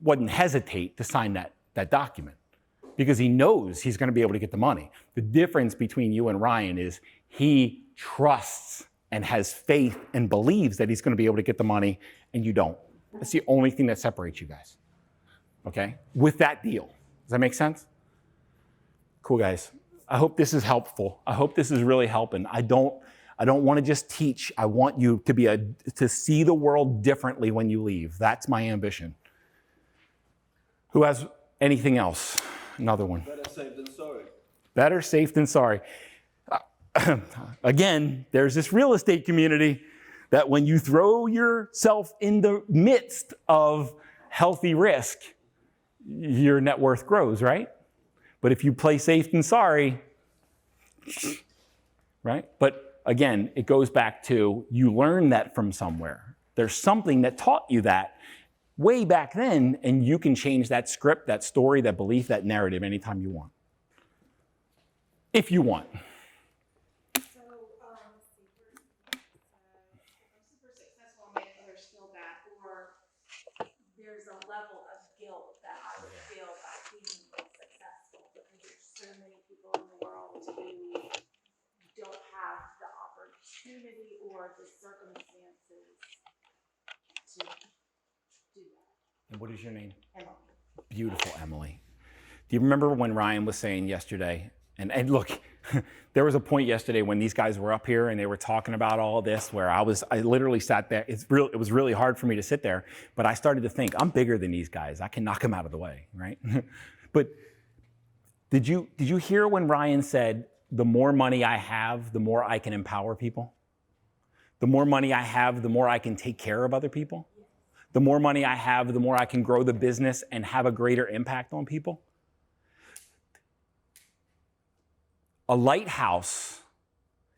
wouldn't hesitate to sign that document because he knows he's going to be able to get the money. The difference between you and Ryan is he trusts and has faith and believes that he's going to be able to get the money, and you don't. That's the only thing that separates you guys. Okay? With that deal. Does that make sense? Cool, guys. I hope this is helpful. I hope this is really helping. I don't want to just teach. I want you to see the world differently when you leave. That's my ambition. Who has anything else? Another one. Better safe than sorry. Better safe than sorry. Again, there's this real estate community that when you throw yourself in the midst of healthy risk, your net worth grows, right? But if you play safe than sorry, right? But again, it goes back to you learned that from somewhere. There's something that taught you that way back then, and you can change that script, that story, that belief, that narrative anytime you want. If you want. What is your name? Emily. Beautiful Emily. Do you remember when Ryan was saying yesterday, and look, there was a point yesterday when these guys were up here and they were talking about all this where I literally sat there. It was really hard for me to sit there, but I started to think, I'm bigger than these guys. I can knock them out of the way, right? But did you hear when Ryan said, the more money I have, the more I can empower people? The more money I have, the more I can take care of other people? The more money I have, the more I can grow the business and have a greater impact on people? A lighthouse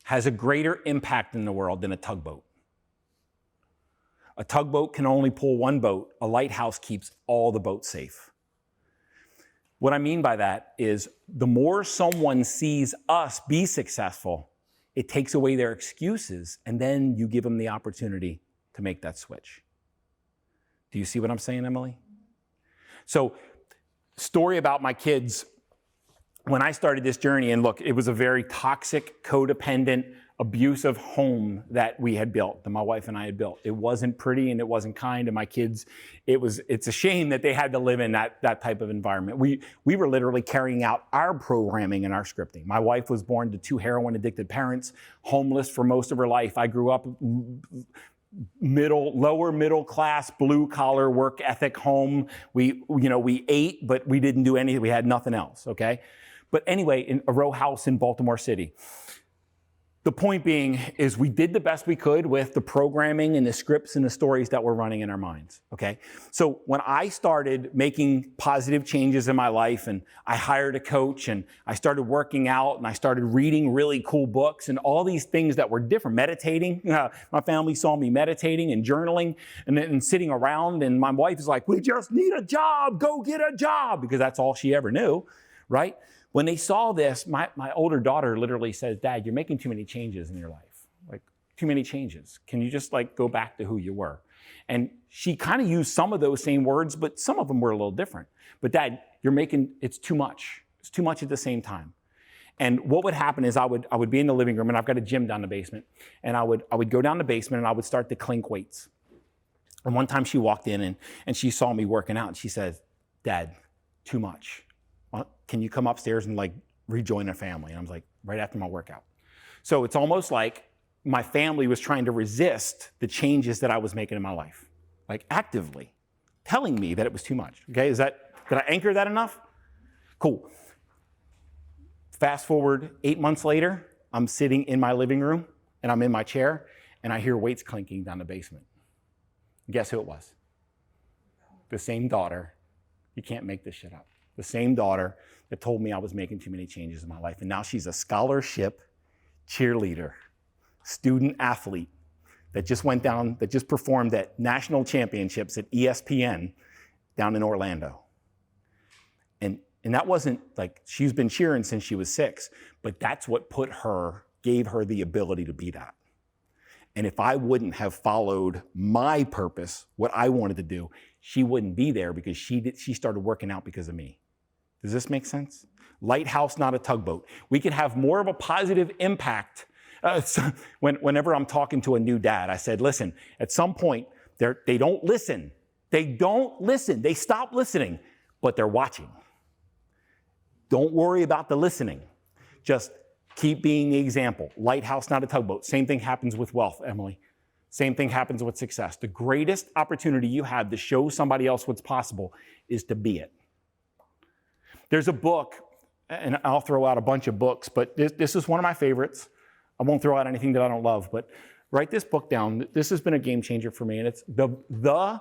has a greater impact in the world than a tugboat. A tugboat can only pull one boat. A lighthouse keeps all the boats safe. What I mean by that is the more someone sees us be successful, it takes away their excuses, and then you give them the opportunity to make that switch. Do you see what I'm saying, Emily? So, story about my kids. When I started this journey, and look, it was a very toxic, codependent, abusive home that we had built, that my wife and I had built. It wasn't pretty and it wasn't kind to my kids. It's a shame that they had to live in that type of environment. We were literally carrying out our programming and our scripting. My wife was born to 2 heroin-addicted parents, homeless for most of her life. I grew up lower middle class, blue collar work ethic home. We ate, but we didn't do anything. We had nothing else, okay? But anyway, in a row house in Baltimore City. The point being is we did the best we could with the programming and the scripts and the stories that were running in our minds, okay? So when I started making positive changes in my life and I hired a coach and I started working out and I started reading really cool books and all these things that were different, meditating. My family saw me meditating and journaling and sitting around, and my wife is like, we just need a job, go get a job, because that's all she ever knew, right? When they saw this, my older daughter literally says, Dad, you're making too many changes in your life. Like, too many changes. Can you just go back to who you were? And she kind of used some of those same words, but some of them were a little different. But Dad, it's too much. It's too much at the same time. And what would happen is I would be in the living room, and I've got a gym down the basement, and I would go down the basement and I would start to clink weights. And one time she walked in and she saw me working out, and she says, Dad, too much. Can you come upstairs and rejoin a family? And I was like, right after my workout. So it's almost like my family was trying to resist the changes that I was making in my life, actively telling me that it was too much. Okay, did I anchor that enough? Cool. Fast forward 8 months later, I'm sitting in my living room and I'm in my chair and I hear weights clinking down the basement. Guess who it was? The same daughter. You can't make this shit up. The same daughter that told me I was making too many changes in my life. And now she's a scholarship cheerleader, student athlete that just performed at national championships at ESPN down in Orlando. And that wasn't she's been cheering since she was 6, but that's what gave her the ability to be that. And if I wouldn't have followed my purpose, what I wanted to do, she wouldn't be there, because she started working out because of me. Does this make sense? Lighthouse, not a tugboat. We can have more of a positive impact. Whenever I'm talking to a new dad, I said, listen, at some point, they don't listen. They don't listen. They stop listening, but they're watching. Don't worry about the listening. Just keep being the example. Lighthouse, not a tugboat. Same thing happens with wealth, Emily. Same thing happens with success. The greatest opportunity you have to show somebody else what's possible is to be it. There's a book, and I'll throw out a bunch of books, but this is one of my favorites. I won't throw out anything that I don't love, but write this book down. This has been a game changer for me, and it's The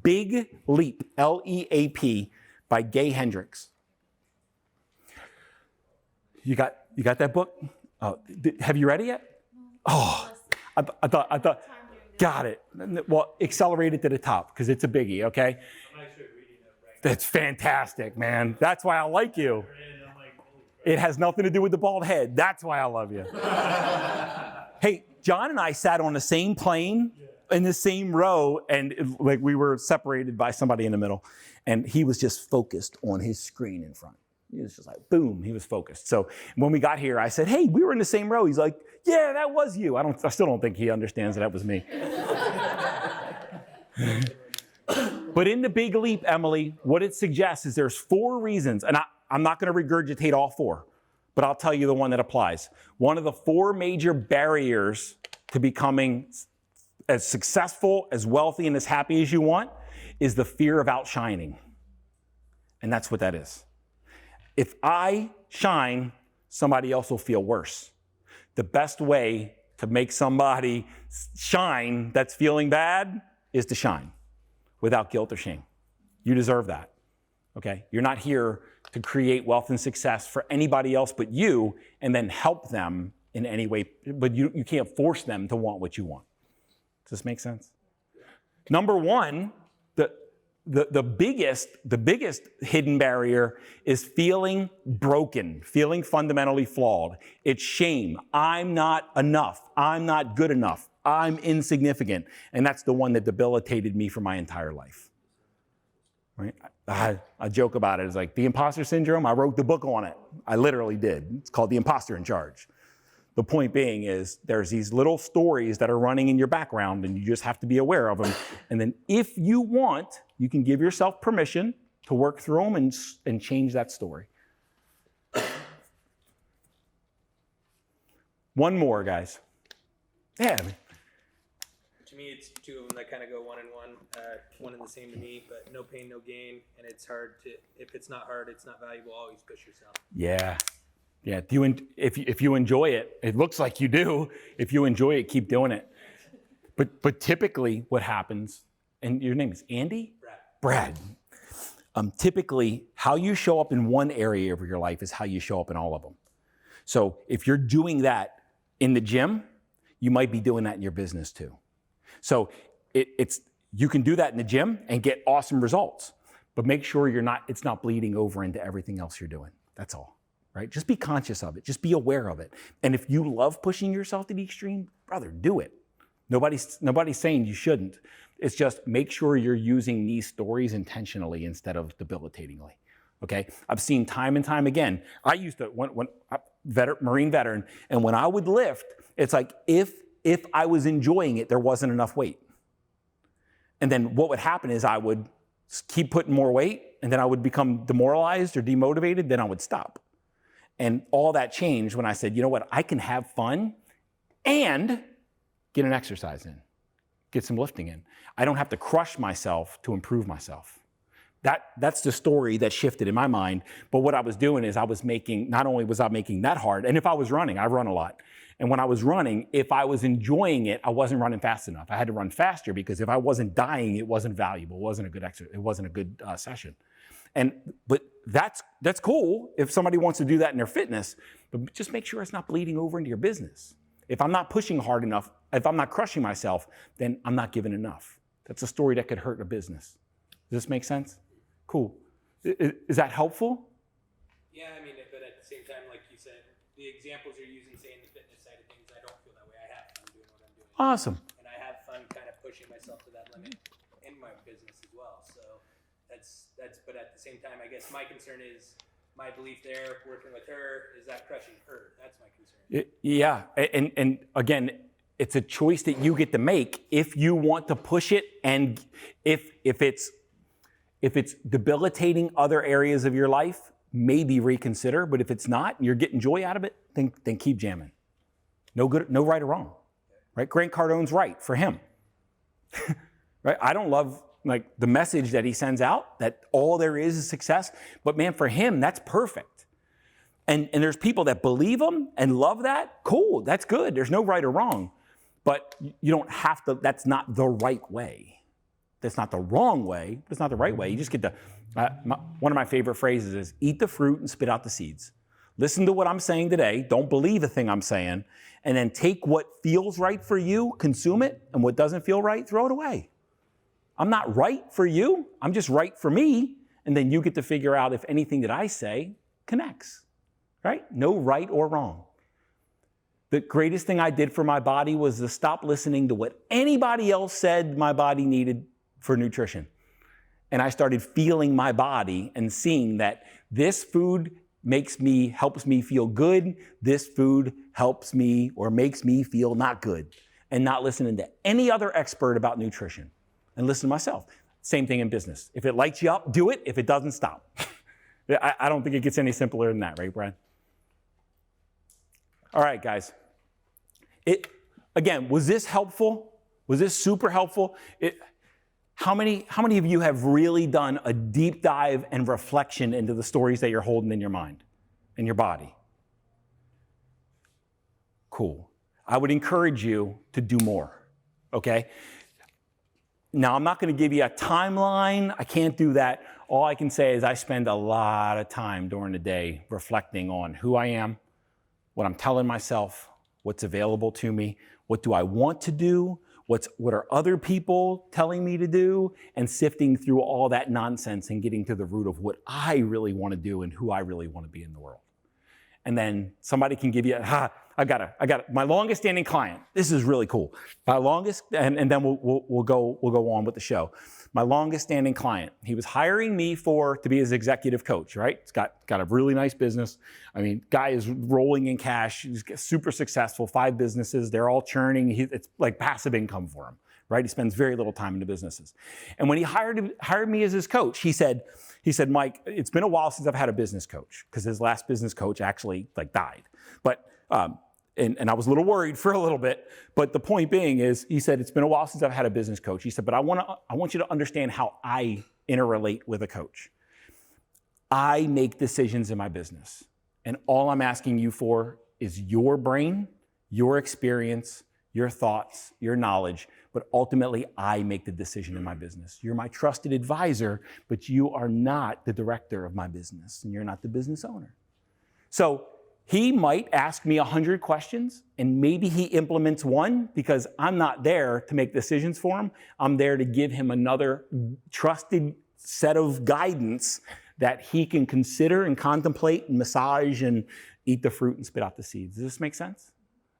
Big Leap, L-E-A-P, by Gay Hendricks. You got that book? Have you read it yet? Oh, I thought, got it. Well, accelerate it to the top, because it's a biggie, okay? I'm actually reading it right now. That's fantastic, man. That's why I like you. It has nothing to do with the bald head. That's why I love you. Hey, John and I sat on the same plane in the same row, and we were separated by somebody in the middle, and he was just focused on his screen in front. He was just boom, he was focused. So when we got here, I said, hey, we were in the same row. He's like, yeah, that was you. I still don't think he understands that was me. But in the Big Leap, Emily, what it suggests is there's 4 reasons, and I'm not going to regurgitate all 4, but I'll tell you the one that applies. One of the 4 major barriers to becoming as successful, as wealthy, and as happy as you want is the fear of outshining. And that's what that is. If I shine, somebody else will feel worse. The best way to make somebody shine that's feeling bad is to shine without guilt or shame. You deserve that, okay? You're not here to create wealth and success for anybody else but you and then help them in any way, but you can't force them to want what you want. Does this make sense? Number 1, the biggest hidden barrier is feeling broken, feeling fundamentally flawed. It's shame. I'm not enough. I'm not good enough. I'm insignificant. And that's the one that debilitated me for my entire life. Right? I joke about it. It's like the Imposter Syndrome. I wrote the book on it. I literally did. It's called The Imposter in Charge. The point being is there's these little stories that are running in your background and you just have to be aware of them. And then if you want, you can give yourself permission to work through them and change that story. One more, guys. Yeah. To me, it's 2 of them that kind of go one and one and the same to me, but no pain, no gain. And it's hard to, if it's not hard, it's not valuable. Always push yourself. Yeah. Yeah, if you enjoy it, it looks like you do. If you enjoy it, keep doing it. But typically what happens, and your name is Andy? Brad. Typically, how you show up in one area of your life is how you show up in all of them. So if you're doing that in the gym, you might be doing that in your business too. So you can do that in the gym and get awesome results, but make sure it's not bleeding over into everything else you're doing. That's all. Right? Just be conscious of it. Just be aware of it. And if you love pushing yourself to the extreme, brother, do it. Nobody's saying you shouldn't. It's just make sure you're using these stories intentionally instead of debilitatingly. Okay? I've seen time and time again. I used to, Marine veteran, and when I would lift, it's like if I was enjoying it, there wasn't enough weight. And then what would happen is I would keep putting more weight, and then I would become demoralized or demotivated, then I would stop. And all that changed when I said, you know what, I can have fun and get an exercise in, get some lifting in. I don't have to crush myself to improve myself. That's the story that shifted in my mind. But what I was doing is not only was I making that hard, and if I was running, I run a lot. And when I was running, if I was enjoying it, I wasn't running fast enough. I had to run faster because if I wasn't dying, it wasn't valuable. It wasn't a good exercise. It wasn't a good session. But that's cool if somebody wants to do that in their fitness, but just make sure it's not bleeding over into your business. If I'm not pushing hard enough, if I'm not crushing myself, then I'm not giving enough. That's a story that could hurt a business. Does this make sense? Cool. Is that helpful? Yeah, I mean, but at the same time, like you said, the examples you're using, say, in the fitness side of things, I don't feel that way. I have fun doing what I'm doing. Awesome. And I have fun kind of pushing myself to that limit in my business as well. So but at the same time, I guess my concern is my belief there, working with her, is that crushing her? That's my concern. Yeah, and again, it's a choice that you get to make if you want to push it, and if it's debilitating other areas of your life, maybe reconsider. But if it's not, and you're getting joy out of it, then keep jamming. No right or wrong, right? Grant Cardone's right for him, right? I don't love the message that he sends out that all there is success, but man, for him, that's perfect. And there's people that believe him and love that. Cool, that's good. There's no right or wrong, but you don't have to. That's not the right way. That's not the wrong way, but it's not the right way. You just get to, one of my favorite phrases is eat the fruit and spit out the seeds. Listen to what I'm saying today. Don't believe the thing I'm saying. And then take what feels right for you, consume it, and what doesn't feel right, throw it away. I'm not right for you. I'm just right for me. And then you get to figure out if anything that I say connects, right? No right or wrong. The greatest thing I did for my body was to stop listening to what anybody else said my body needed for nutrition. And I started feeling my body and seeing that this food helps me feel good. This food helps me or makes me feel not good. And not listening to any other expert about nutrition. And listen to myself. Same thing in business. If it lights you up, do it. If it doesn't, stop. I don't think it gets any simpler than that, right, Brad? All right, guys. Again, was this helpful? Was this super helpful? How many of you have really done a deep dive and reflection into the stories that you're holding in your mind, in your body? Cool. I would encourage you to do more, okay? Now, I'm not going to give you a timeline. I can't do that. All I can say is I spend a lot of time during the day reflecting on who I am, what I'm telling myself, what's available to me, what do I want to do, what are other people telling me to do, and sifting through all that nonsense and getting to the root of what I really want to do and who I really want to be in the world. And then somebody can give you, I got it. My longest standing client. This is really cool. My longest, and then we'll go on with the show. My longest standing client. He was hiring me to be his executive coach, right? He's got a really nice business. I mean, guy is rolling in cash. He's super successful, 5 businesses. They're all churning. It's like passive income for him, right? He spends very little time in the businesses. And when he hired me as his coach, he said, Mike, it's been a while since I've had a business coach, because his last business coach actually died. But and I was a little worried for a little bit, but the point being is, he said, it's been a while since I've had a business coach. He said, but I want you to understand how I interrelate with a coach. I make decisions in my business, and all I'm asking you for is your brain, your experience, your thoughts, your knowledge, but ultimately I make the decision in my business. You're my trusted advisor, but you are not the director of my business, and you're not the business owner. So he might ask me 100 questions, and maybe he implements one, because I'm not there to make decisions for him. I'm there to give him another trusted set of guidance that he can consider and contemplate and massage and eat the fruit and spit out the seeds. Does this make sense?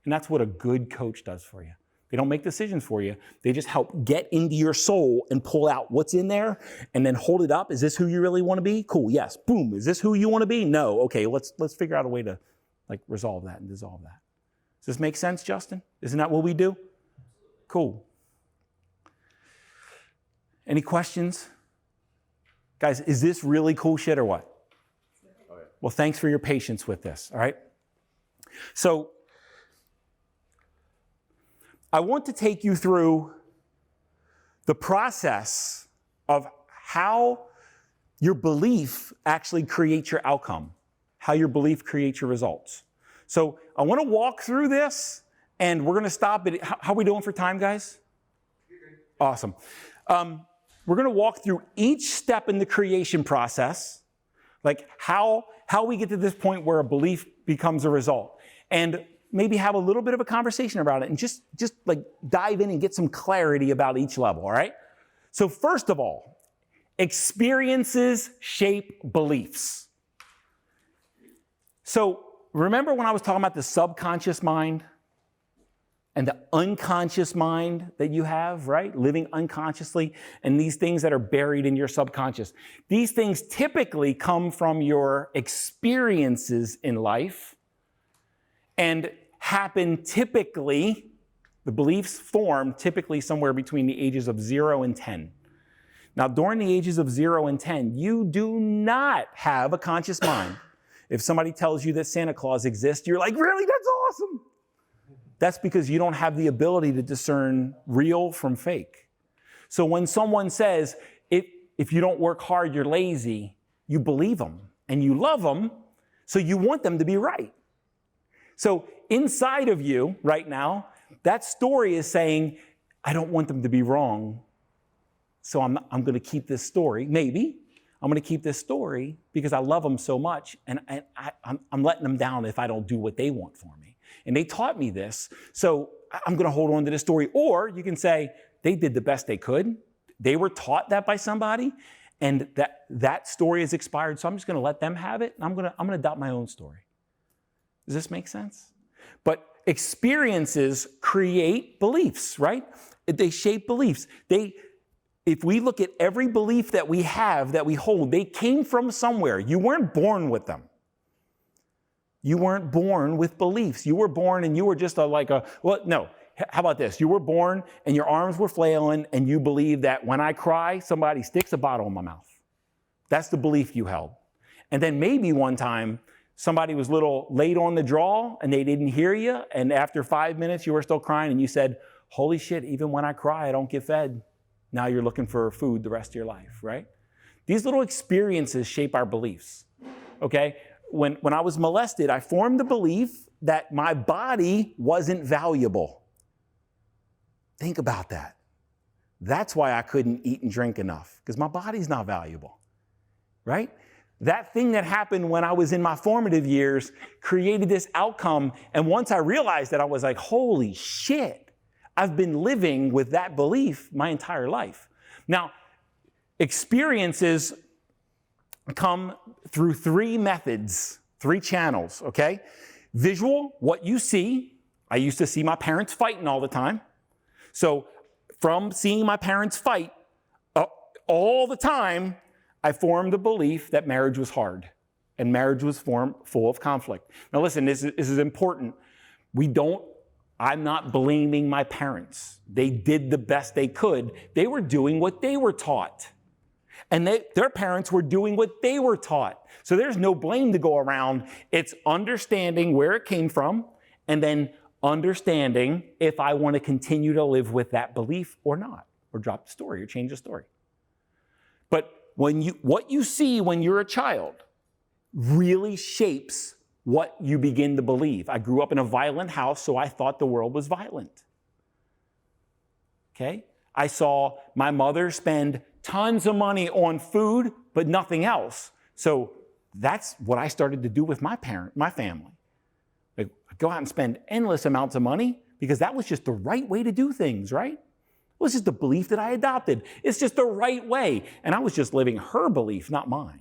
And that's what a good coach does for you. They don't make decisions for you. They just help get into your soul and pull out what's in there and then hold it up. Is this who you really want to be? Cool, yes. Boom. Is this who you want to be? No. Okay, let's figure out a way to resolve that and dissolve that. Does this make sense, Justin? Isn't that what we do? Cool. Any questions? Guys, is this really cool shit or what? Oh, yeah. Well, thanks for your patience with this, all right? So I want to take you through the process of how your belief actually creates your outcome, how your belief creates your results. So I want to walk through this, and we're going to stop it. How are we doing for time, guys? Awesome. We're going to walk through each step in the creation process, like how we get to this point where a belief becomes a result, and maybe have a little bit of a conversation about it, and just dive in and get some clarity about each level, all right? So first of all, experiences shape beliefs. So remember when I was talking about the subconscious mind and the unconscious mind that you have, right? Living unconsciously, and these things that are buried in your subconscious. These things typically come from your experiences in life and happen typically, the beliefs form typically somewhere between the ages of 0 and 10. Now, during the ages of 0 and 10, you do not have a conscious mind. If somebody tells you that Santa Claus exists, you're like, really? That's awesome. That's because you don't have the ability to discern real from fake. So when someone says, if you don't work hard, you're lazy, you believe them and you love them, so you want them to be right. So inside of you right now, that story is saying, I don't want them to be wrong, so I'm going to keep this story. Maybe I'm going to keep this story because I love them so much, and I'm letting them down if I don't do what they want for me. And they taught me this, so I'm going to hold on to this story. Or you can say, they did the best they could. They were taught that by somebody, and that story has expired, so I'm just going to let them have it, and I'm going to adopt my own story. Does this make sense? But experiences create beliefs, right? They shape beliefs. If we look at every belief that we have, that we hold, they came from somewhere. You weren't born with them. You weren't born with beliefs. You were born and you were just How about this? You were born and your arms were flailing and you believe that when I cry, somebody sticks a bottle in my mouth. That's the belief you held. And then maybe one time somebody was a little late on the draw and they didn't hear you. And after 5 minutes, you were still crying and you said, holy shit, even when I cry, I don't get fed. Now you're looking for food the rest of your life, right? These little experiences shape our beliefs, okay? When I was molested, I formed the belief that my body wasn't valuable. Think about that. That's why I couldn't eat and drink enough, because my body's not valuable, right? That thing that happened when I was in my formative years created this outcome. And once I realized that, I was like, holy shit, I've been living with that belief my entire life. Now, experiences come through 3 methods, 3 channels, okay? Visual, what you see. I used to see my parents fighting all the time. So from seeing my parents fight all the time, I formed the belief that marriage was hard and marriage was full of conflict. Now listen, this is important. I'm not blaming my parents. They did the best they could. They were doing what they were taught. And their parents were doing what they were taught. So there's no blame to go around. It's understanding where it came from and then understanding if I want to continue to live with that belief or not, or drop the story or change the story. But what you see when you're a child really shapes what you begin to believe. I grew up in a violent house, so I thought the world was violent. Okay? I saw my mother spend tons of money on food, but nothing else. So that's what I started to do with my family. Like, I'd go out and spend endless amounts of money because that was just the right way to do things, right? It was just the belief that I adopted. It's just the right way. And I was just living her belief, not mine.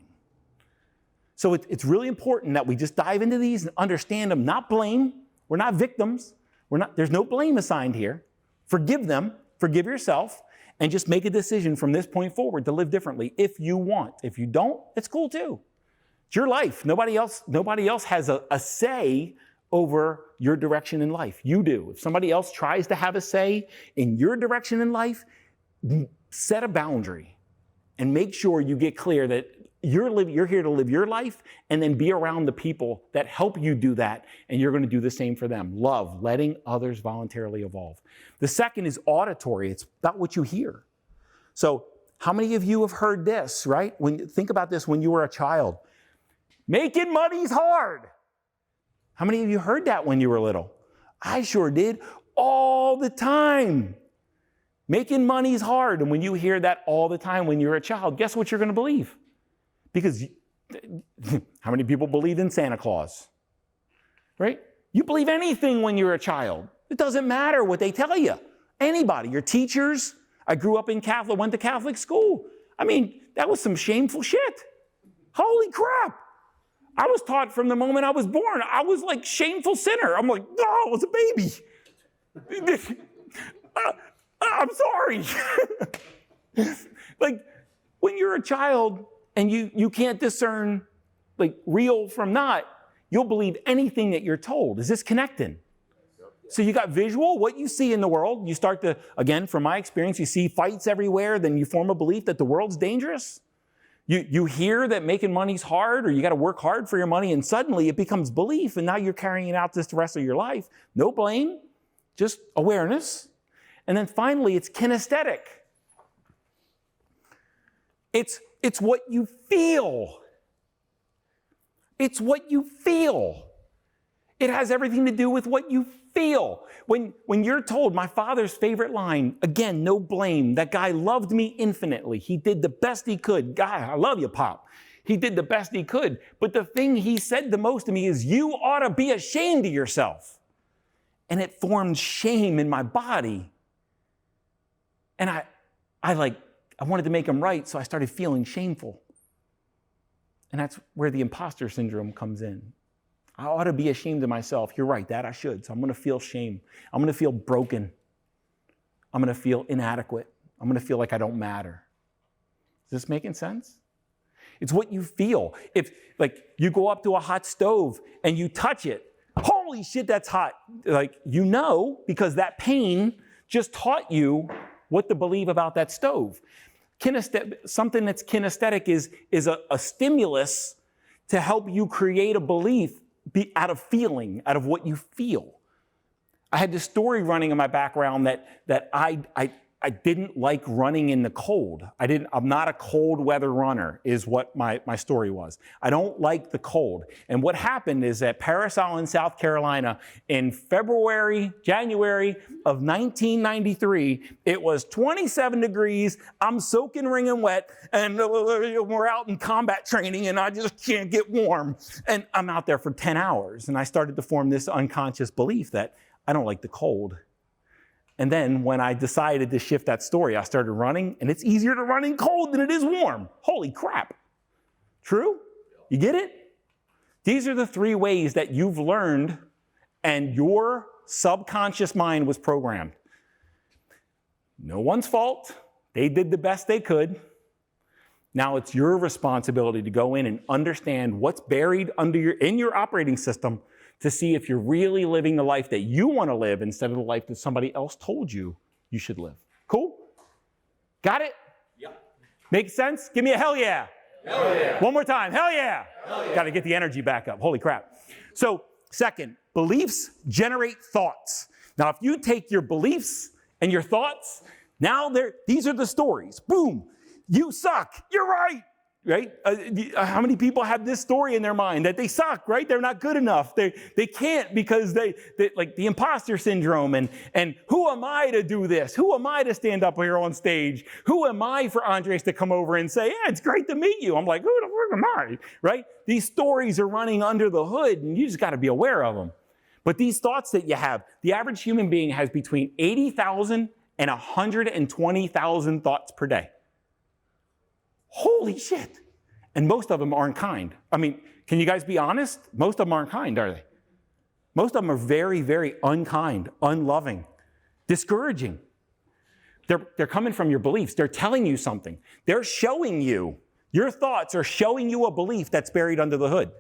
So it's really important that we just dive into these and understand them, not blame. We're not victims. There's no blame assigned here. Forgive them, forgive yourself, and just make a decision from this point forward to live differently if you want. If you don't, it's cool too. It's your life. Nobody else has a say over your direction in life. You do. If somebody else tries to have a say in your direction in life, set a boundary and make sure you get clear that you're here to live your life and then be around the people that help you do that, and you're going to do the same for them. Love, letting others voluntarily evolve. The second is auditory. It's about what you hear. So how many of you have heard this, right? Think about this when you were a child. Making money's hard. How many of you heard that when you were little? I sure did, all the time. Making money's hard. And when you hear that all the time when you're a child, guess what you're going to believe? Because how many people believe in Santa Claus? Right? You believe anything when you're a child. It doesn't matter what they tell you. Anybody, your teachers. I grew up in went to Catholic school. I mean, that was some shameful shit. Holy crap. I was taught from the moment I was born, I was like shameful sinner. I'm like, no, I was a baby. I'm sorry. Like, when you're a child and you can't discern like real from not, you'll believe anything that you're told. Is this connecting? So you got visual, what you see in the world. You start to, again, from my experience, you see fights everywhere, then you form a belief that the world's dangerous. You hear that making money's hard, or you got to work hard for your money, and suddenly it becomes belief, and now you're carrying it out this the rest of your life. No blame, just awareness. And then finally, it's kinesthetic. It's what you feel. It's what you feel. It has everything to do with what you feel. When you're told, my father's favorite line, again, no blame, that guy loved me infinitely. He did the best he could. God, I love you, Pop. He did the best he could. But the thing he said the most to me is, you ought to be ashamed of yourself. And it formed shame in my body. And I wanted to make him right, so I started feeling shameful. And that's where the imposter syndrome comes in. I ought to be ashamed of myself. You're right, Dad, I should. So I'm going to feel shame. I'm going to feel broken. I'm going to feel inadequate. I'm going to feel like I don't matter. Is this making sense? It's what you feel. If, like, you go up to a hot stove and you touch it, Holy shit, that's hot. Like, you know, because that pain just taught you what to believe about that stove. Something that's kinesthetic is a stimulus to help you create a belief out of feeling, out of what you feel. I had this story running in my background that I didn't like running in the cold. I'm not a cold weather runner, is what my story was. I don't like the cold. And what happened is at Parris Island, South Carolina, in January of 1993, it was 27 degrees, I'm soaking wringing wet, and we're out in combat training, and I just can't get warm. And I'm out there for 10 hours, and I started to form this unconscious belief that I don't like the cold. And then when I decided to shift that story, I started running, and it's easier to run in cold than it is warm. Holy crap. True? You get it? These are the 3 ways that you've learned and your subconscious mind was programmed. No one's fault. They did the best they could. Now it's your responsibility to go in and understand what's buried in your operating system to see if you're really living the life that you want to live instead of the life that somebody else told you you should live. Cool? Got it? Yeah. Make sense? Give me a hell yeah. Hell yeah. One more time. Hell yeah. Hell yeah. Got to get the energy back up. Holy crap. So, second, beliefs generate thoughts. Now, if you take your beliefs and your thoughts, now these are the stories. Boom. You suck. You're right. Right? How many people have this story in their mind that they suck, right? They're not good enough. They can't because they like the imposter syndrome and who am I to do this? Who am I to stand up here on stage? Who am I for Andres to come over and say, yeah, it's great to meet you? I'm like, who the fuck am I? Right? These stories are running under the hood and you just got to be aware of them. But these thoughts that you have, the average human being has between 80,000 and 120,000 thoughts per day. Holy shit. And most of them aren't kind. I mean, can you guys be honest? Most of them aren't kind, are they? Most of them are very, very unkind, unloving, discouraging. They're coming from your beliefs. They're telling you something. They're showing you. Your thoughts are showing you a belief that's buried under the hood.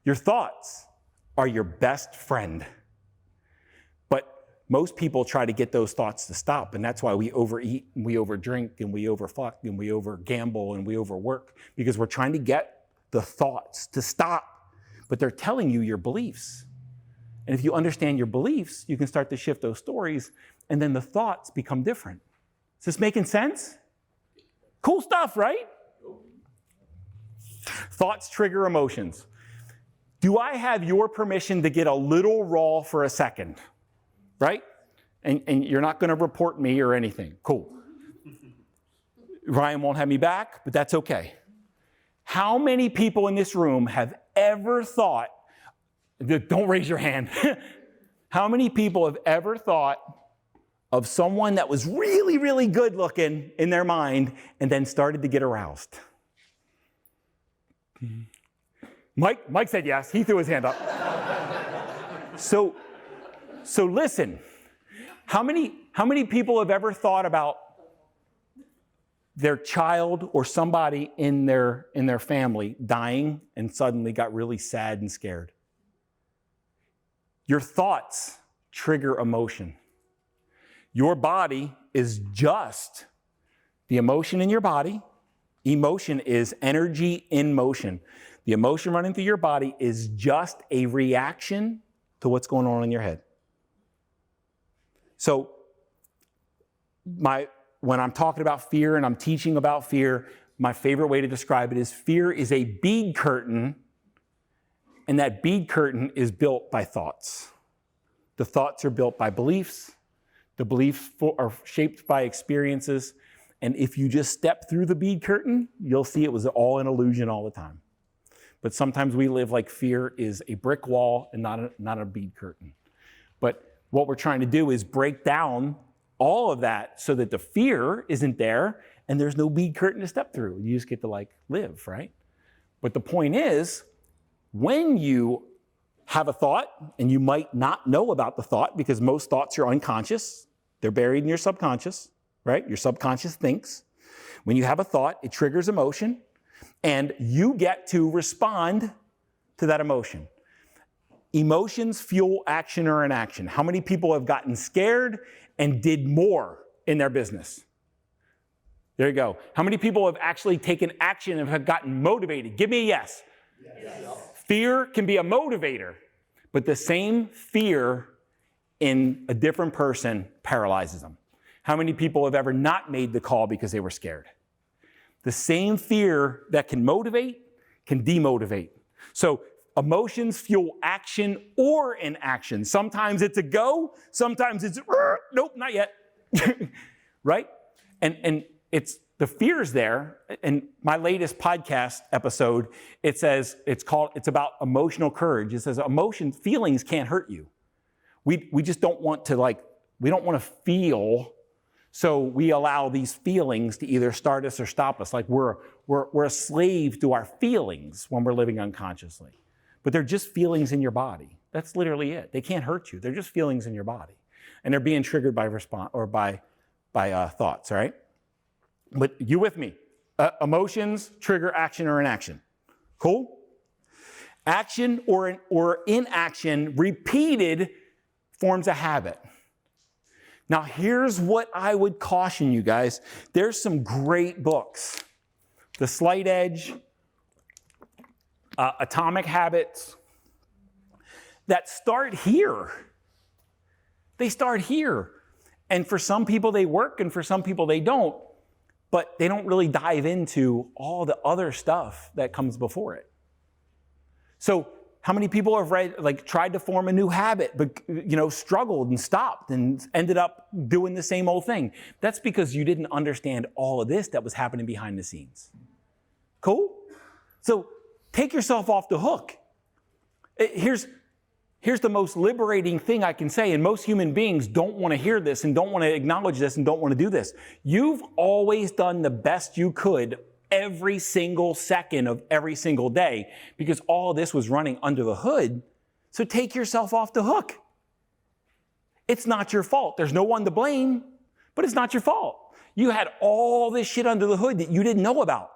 Your thoughts are your best friend. Most people try to get those thoughts to stop, and that's why we overeat, and we overdrink, and we overfuck, and we overgamble, and we overwork, because we're trying to get the thoughts to stop. But they're telling you your beliefs. And if you understand your beliefs, you can start to shift those stories, and then the thoughts become different. Is this making sense? Cool stuff, right? Thoughts trigger emotions. Do I have your permission to get a little raw for a second? Right? And you're not going to report me or anything. Cool. Ryan won't have me back, but that's okay. How many people in this room have ever thought, don't raise your hand. How many people have ever thought of someone that was really, really good looking in their mind and then started to get aroused? Mike said yes. He threw his hand up. So listen, how many people have ever thought about their child or somebody in their family dying and suddenly got really sad and scared? Your thoughts trigger emotion. Your body is just the emotion in your body. Emotion is energy in motion. The emotion running through your body is just a reaction to what's going on in your head. So when I'm talking about fear and I'm teaching about fear, my favorite way to describe it is fear is a bead curtain, and that bead curtain is built by thoughts. The thoughts are built by beliefs. The beliefs are shaped by experiences. And if you just step through the bead curtain, you'll see it was all an illusion all the time. But sometimes we live like fear is a brick wall and not a bead curtain. But what we're trying to do is break down all of that so that the fear isn't there and there's no bead curtain to step through. You just get to live, right? But the point is, when you have a thought, and you might not know about the thought because most thoughts are unconscious, they're buried in your subconscious, right? Your subconscious thinks. When you have a thought, it triggers emotion, and you get to respond to that emotion. Emotions fuel action or inaction. How many people have gotten scared and did more in their business? There you go. How many people have actually taken action and have gotten motivated? Give me a yes. Yes. Fear can be a motivator, but the same fear in a different person paralyzes them. How many people have ever not made the call because they were scared? The same fear that can motivate can demotivate. So emotions fuel action or inaction. Sometimes it's a go, sometimes it's nope, not yet. Right? And it's the fear's there. In my latest podcast episode, it's about emotional courage. It says feelings can't hurt you. We just don't want to we don't want to feel, so we allow these feelings to either start us or stop us. Like we're a slave to our feelings when we're living unconsciously. But they're just feelings in your body. That's literally it. They can't hurt you. They're just feelings in your body. And they're being triggered by thoughts, all right? But you with me? Emotions trigger action or inaction. Cool? Action or inaction repeated forms a habit. Now, here's what I would caution you guys. There's some great books. The Slight Edge, Atomic Habits, that start here. They start here. And for some people they work and for some people they don't. But they don't really dive into all the other stuff that comes before it. So how many people have tried to form a new habit, but struggled and stopped and ended up doing the same old thing? That's because you didn't understand all of this that was happening behind the scenes. Cool? So take yourself off the hook. Here's the most liberating thing I can say, and most human beings don't want to hear this and don't want to acknowledge this and don't want to do this. You've always done the best you could every single second of every single day because all of this was running under the hood. So take yourself off the hook. It's not your fault. There's no one to blame, but it's not your fault. You had all this shit under the hood that you didn't know about.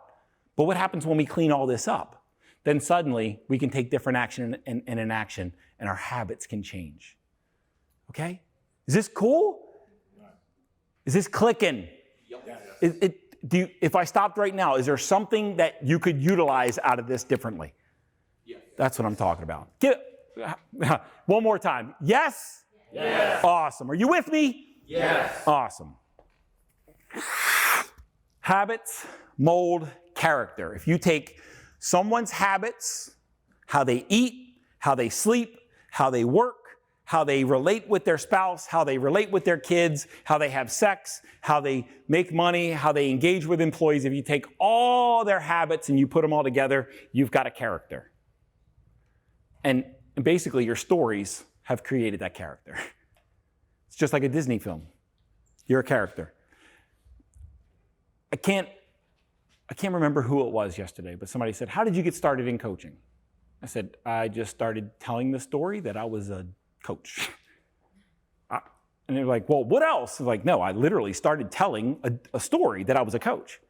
But what happens when we clean all this up? Then suddenly we can take different action and inaction, and our habits can change. Okay? Is this cool? Is this clicking? Yep. If I stopped right now, is there something that you could utilize out of this differently? Yes. That's what I'm talking about. One more time. Yes? Yes. Awesome. Are you with me? Yes. Awesome. Habits mold character. If you take someone's habits, how they eat, how they sleep, how they work, how they relate with their spouse, how they relate with their kids, how they have sex, how they make money, how they engage with employees. If you take all their habits and you put them all together, you've got a character. And basically your stories have created that character. It's just like a Disney film. You're a character. I can't remember who it was yesterday, but somebody said, "How did you get started in coaching?" I said, "I just started telling the story that I was a coach." And they're like, "Well, what else?" I'm like, "No, I literally started telling a story that I was a coach.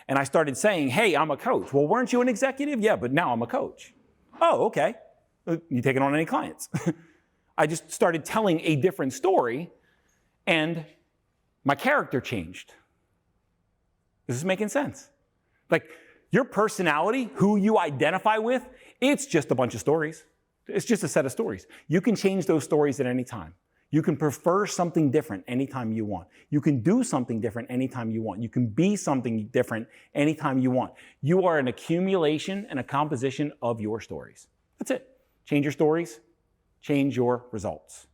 And I started saying, hey, I'm a coach." "Well, weren't you an executive?" "Yeah, but now I'm a coach." "Oh, okay. You taking on any clients?" I just started telling a different story and my character changed. Is this making sense? Like your personality, who you identify with, it's just a bunch of stories. It's just a set of stories. You can change those stories at any time. You can prefer something different anytime you want. You can do something different anytime you want. You can be something different anytime you want. You are an accumulation and a composition of your stories. That's it. Change your stories, change your results.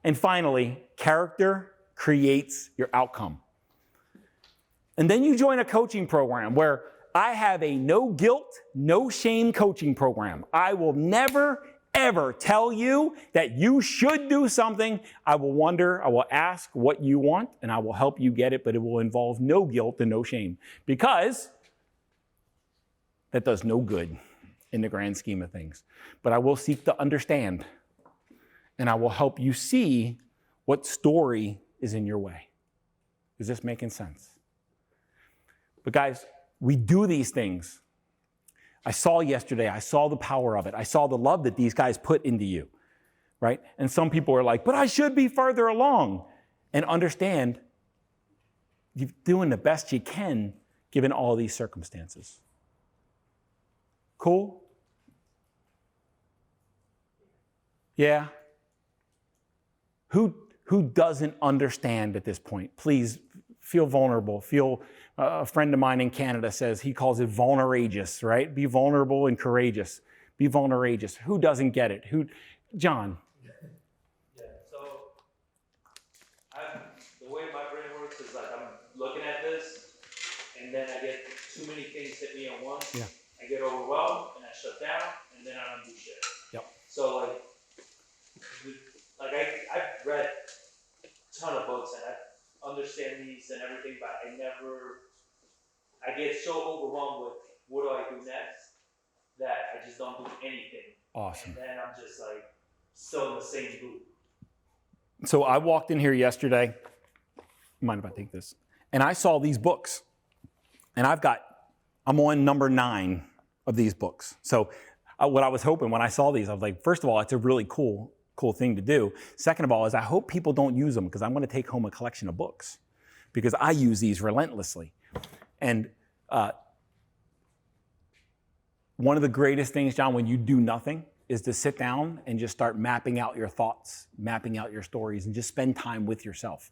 And finally, character creates your outcome. And then you join a coaching program where I have a no guilt, no shame coaching program. I will never, ever tell you that you should do something. I will ask what you want, and I will help you get it, but it will involve no guilt and no shame because that does no good in the grand scheme of things. But I will seek to understand, and I will help you see what story is in your way. Is this making sense? But guys, we do these things. I saw yesterday, I saw the power of it. I saw the love that these guys put into you, right? And some people are like, but I should be further along. And understand, you're doing the best you can given all these circumstances. Cool? Yeah? Who doesn't understand at this point? Please feel vulnerable. A friend of mine in Canada says he calls it vulnerageous, right? Be vulnerable and courageous. Be vulnerageous. Who doesn't get it? John? Yeah, so the way my brain works is like I'm looking at this, and then I get too many things hit me at once. Yeah. I get overwhelmed, and I shut down, and then I don't do shit. Yep. So I've read a ton of books, and I understand these and everything, but I get so overwhelmed with what do I do next that I just don't do anything. Awesome. And then I'm just like still in the same loop. So I walked in here yesterday. Mind if I take this? And I saw these books. And I'm on number 9 of these books. So what I was hoping when I saw these, I was like, first of all, it's a really cool thing to do. Second of all, is I hope people don't use them because I'm going to take home a collection of books because I use these relentlessly. And one of the greatest things, John, when you do nothing is to sit down and just start mapping out your thoughts, mapping out your stories, and just spend time with yourself.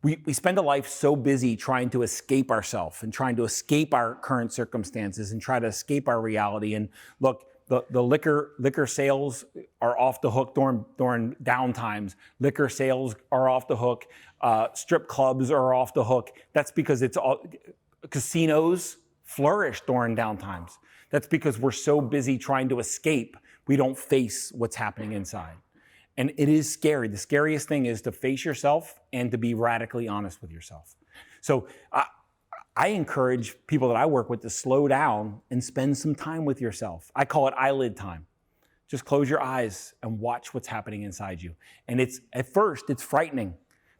We spend a life so busy trying to escape ourselves and trying to escape our current circumstances and try to escape our reality. And look, the liquor sales are off the hook during down times. Liquor sales are off the hook. Strip clubs are off the hook. That's because casinos flourish during down times. That's because we're so busy trying to escape, we don't face what's happening inside. And it is scary. The scariest thing is to face yourself and to be radically honest with yourself. So I encourage people that I work with to slow down and spend some time with yourself. I call it eyelid time. Just close your eyes and watch what's happening inside you. And at first, it's frightening.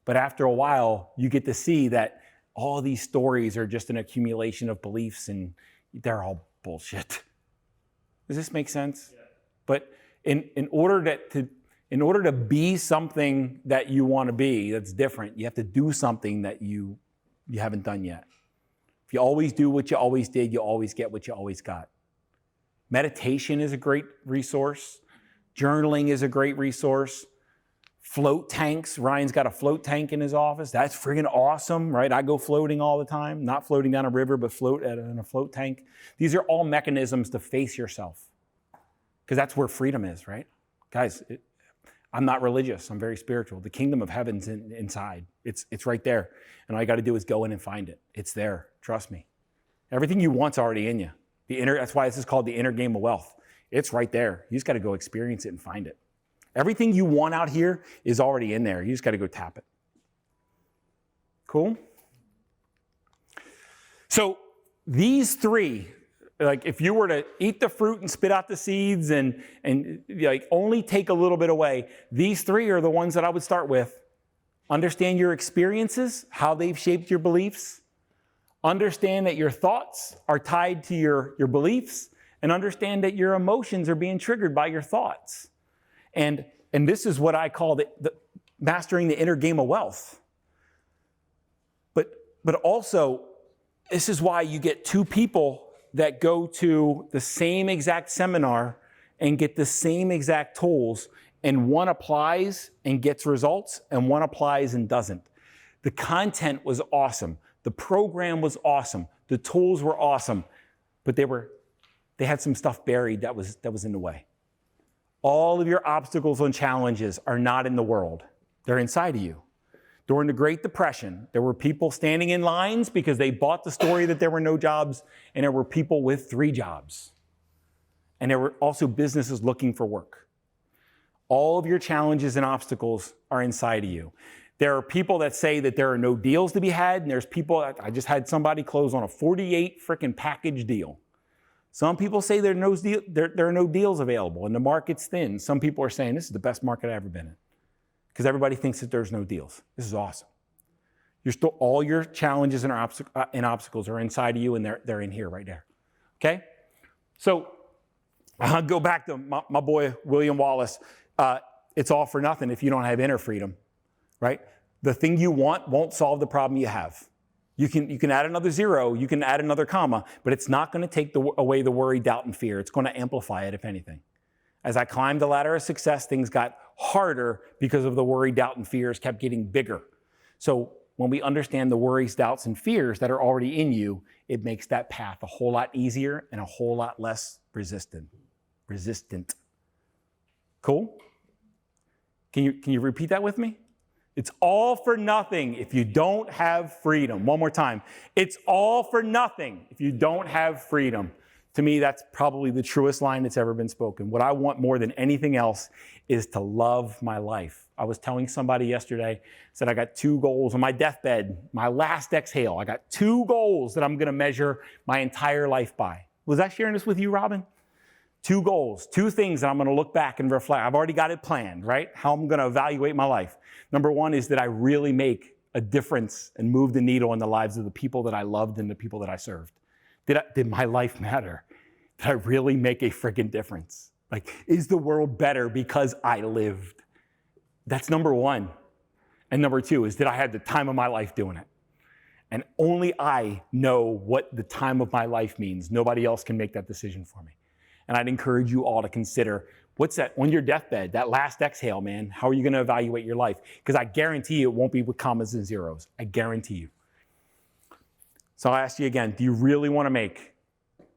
But after a while, you get to see that all these stories are just an accumulation of beliefs and they're all bullshit. Does this make sense? Yeah. But in order to be something that you want to be that's different, you have to do something that you haven't done yet. If you always do what you always did, you always get what you always got. Meditation is a great resource. Journaling is a great resource. Float tanks. Ryan's got a float tank in his office. That's friggin' awesome, right? I go floating all the time. Not floating down a river, but float in a float tank. These are all mechanisms to face yourself. Because that's where freedom is, right? Guys, I'm not religious. I'm very spiritual. The kingdom of heaven's inside. It's right there. And all you got to do is go in and find it. It's there. Trust me. Everything you want's already in you. That's why this is called the inner game of wealth. It's right there. You just got to go experience it and find it. Everything you want out here is already in there. You just got to go tap it. Cool? So these 3, like if you were to eat the fruit and spit out the seeds and like only take a little bit away, these 3 are the ones that I would start with. Understand your experiences, how they've shaped your beliefs. Understand that your thoughts are tied to your beliefs, and understand that your emotions are being triggered by your thoughts. And this is what I call the mastering the inner game of wealth. But also, this is why you get 2 people that go to the same exact seminar and get the same exact tools, and one applies and gets results, and one applies and doesn't. The content was awesome. The program was awesome. The tools were awesome, but they had some stuff buried that was in the way. All of your obstacles and challenges are not in the world. They're inside of you. During the Great Depression, there were people standing in lines because they bought the story that there were no jobs, and there were people with 3 jobs. And there were also businesses looking for work. All of your challenges and obstacles are inside of you. There are people that say that there are no deals to be had, and there's people, I just had somebody close on a 48 freaking package deal. Some people say there are no deals available and the market's thin. Some people are saying this is the best market I've ever been in because everybody thinks that there's no deals. This is awesome. All your challenges and obstacles are inside of you, and they're in here right there. Okay? So I'll go back to my boy, William Wallace. It's all for nothing if you don't have inner freedom, right? The thing you want won't solve the problem you have. You can add another zero, you can add another comma, but it's not going to take away the worry, doubt, and fear. It's going to amplify it, if anything. As I climbed the ladder of success, things got harder because of the worry, doubt, and fears kept getting bigger. So when we understand the worries, doubts, and fears that are already in you, it makes that path a whole lot easier and a whole lot less resistant. Cool? Can you repeat that with me? It's all for nothing if you don't have freedom. One more time. It's all for nothing if you don't have freedom. To me, that's probably the truest line that's ever been spoken. What I want more than anything else is to love my life. I was telling somebody yesterday, said I got 2 goals on my deathbed, my last exhale. I got 2 goals that I'm going to measure my entire life by. Was I sharing this with you, Robin? 2 goals, 2 things that I'm going to look back and reflect. I've already got it planned, right? How I'm going to evaluate my life. Number 1 is that I really make a difference and move the needle in the lives of the people that I loved and the people that I served. Did my life matter? Did I really make a freaking difference? Like, is the world better because I lived? That's number 1. And number 2 is that I had the time of my life doing it. And only I know what the time of my life means. Nobody else can make that decision for me. And I'd encourage you all to consider, what's that on your deathbed, that last exhale, man? How are you going to evaluate your life? Because I guarantee you it won't be with commas and zeros. I guarantee you. So I'll ask you again, do you really want to make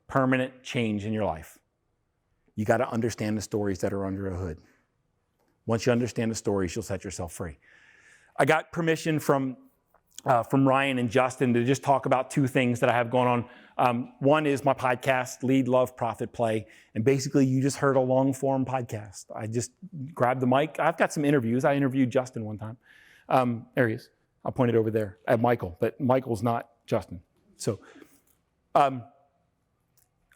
permanent change in your life? You got to understand the stories that are under a hood. Once you understand the stories, you'll set yourself free. I got permission from Ryan and Justin to just talk about 2 things that I have going on. One is my podcast, Lead, Love, Profit, Play. And basically, you just heard a long-form podcast. I just grabbed the mic. I've got some interviews. I interviewed Justin one time. There he is. I'll point it over there at Michael, but Michael's not Justin. So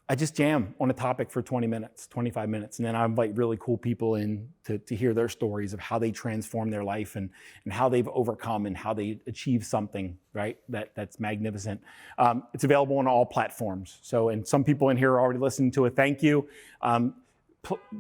I just jam on a topic for 20 minutes, 25 minutes, and then I invite really cool people in to hear their stories of how they transform their life and how they've overcome and how they achieve something, right, that's magnificent. It's available on all platforms. So, and some people in here are already listening to it. Thank you.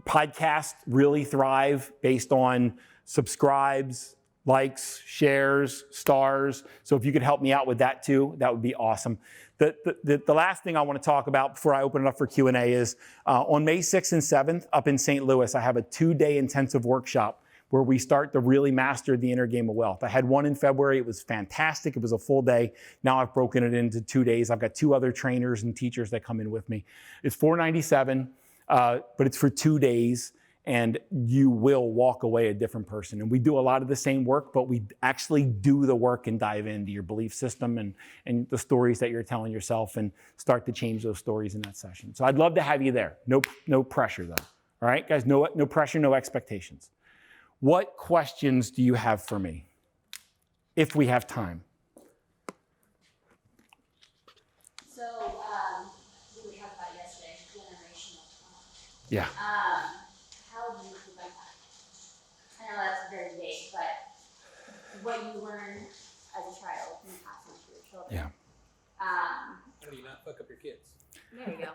Podcasts really thrive based on subscribes, likes, shares, stars. So if you could help me out with that too, that would be awesome. The last thing I want to talk about before I open it up for Q&A is on May 6th and 7th up in St. Louis, I have a 2-day intensive workshop where we start to really master the inner game of wealth. I had one in February. It was fantastic. It was a full day. Now I've broken it into 2 days. I've got 2 other trainers and teachers that come in with me. It's $497, but it's for 2 days. And you will walk away a different person. And we do a lot of the same work, but we actually do the work and dive into your belief system and the stories that you're telling yourself and start to change those stories in that session. So I'd love to have you there. No pressure though. All right, guys, no pressure, no expectations. What questions do you have for me? If we have time. So, we were talking about yesterday, generational trauma. Yeah. How do you prevent that? I know that's very vague, but what you learn as a child, you pass on to your children. Yeah. How do you not fuck up your kids? There you go.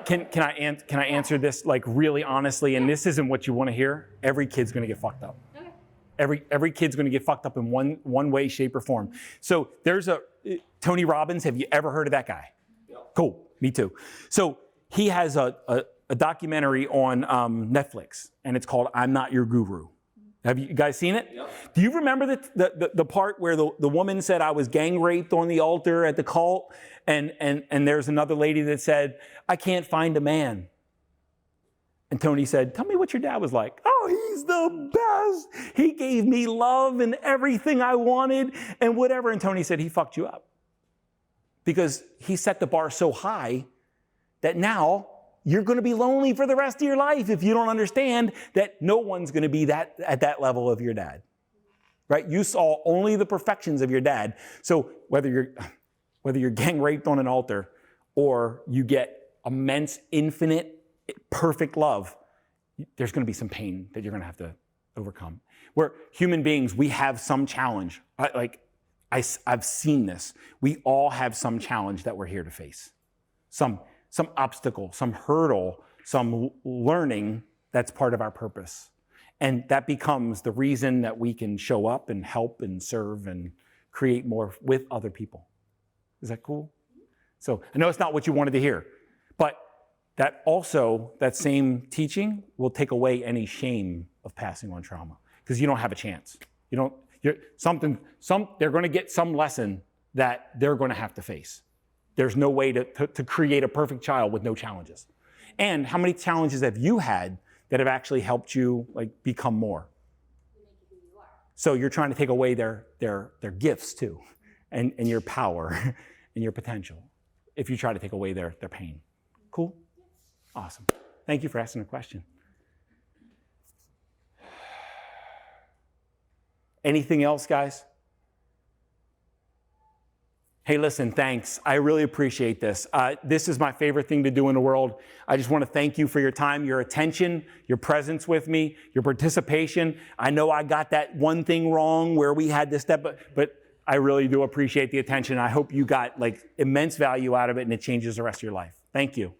Can I answer this like really honestly? And this isn't what you want to hear. Every kid's going to get fucked up. Okay. Every kid's going to get fucked up in one way, shape, or form. So there's Tony Robbins. Have you ever heard of that guy? Yep. Cool. Me too. So he has a documentary on Netflix, and it's called "I'm Not Your Guru." Have you guys seen it? Yep. Do you remember the part where the woman said, "I was gang raped on the altar at the cult," and there's another lady that said, "I can't find a man." And Tony said, "Tell me what your dad was like." "Oh, he's the best. He gave me love and everything I wanted and whatever." And Tony said, "He fucked you up because he set the bar so high that now you're going to be lonely for the rest of your life if you don't understand that no one's going to be at that level of your dad." Right? You saw only the perfections of your dad. So whether you're gang raped on an altar or you get immense, infinite, perfect love, there's going to be some pain that you're going to have to overcome. We're human beings. We have some challenge. I've seen this. We all have some challenge that we're here to face. Some obstacle, some hurdle, some learning that's part of our purpose. And that becomes the reason that we can show up and help and serve and create more with other people. Is that cool? So I know it's not what you wanted to hear, but that same teaching will take away any shame of passing on trauma, because you don't have a chance. They're going to get some lesson that they're going to have to face. There's no way to create a perfect child with no challenges. And how many challenges have you had that have actually helped you become more? So you're trying to take away their gifts too, and your power and your potential, if you try to take away their pain. Cool? Awesome. Thank you for asking a question. Anything else, guys? Hey, listen, thanks. I really appreciate this. This is my favorite thing to do in the world. I just want to thank you for your time, your attention, your presence with me, your participation. I know I got that one thing wrong where we had this step, but I really do appreciate the attention. I hope you got immense value out of it and it changes the rest of your life. Thank you.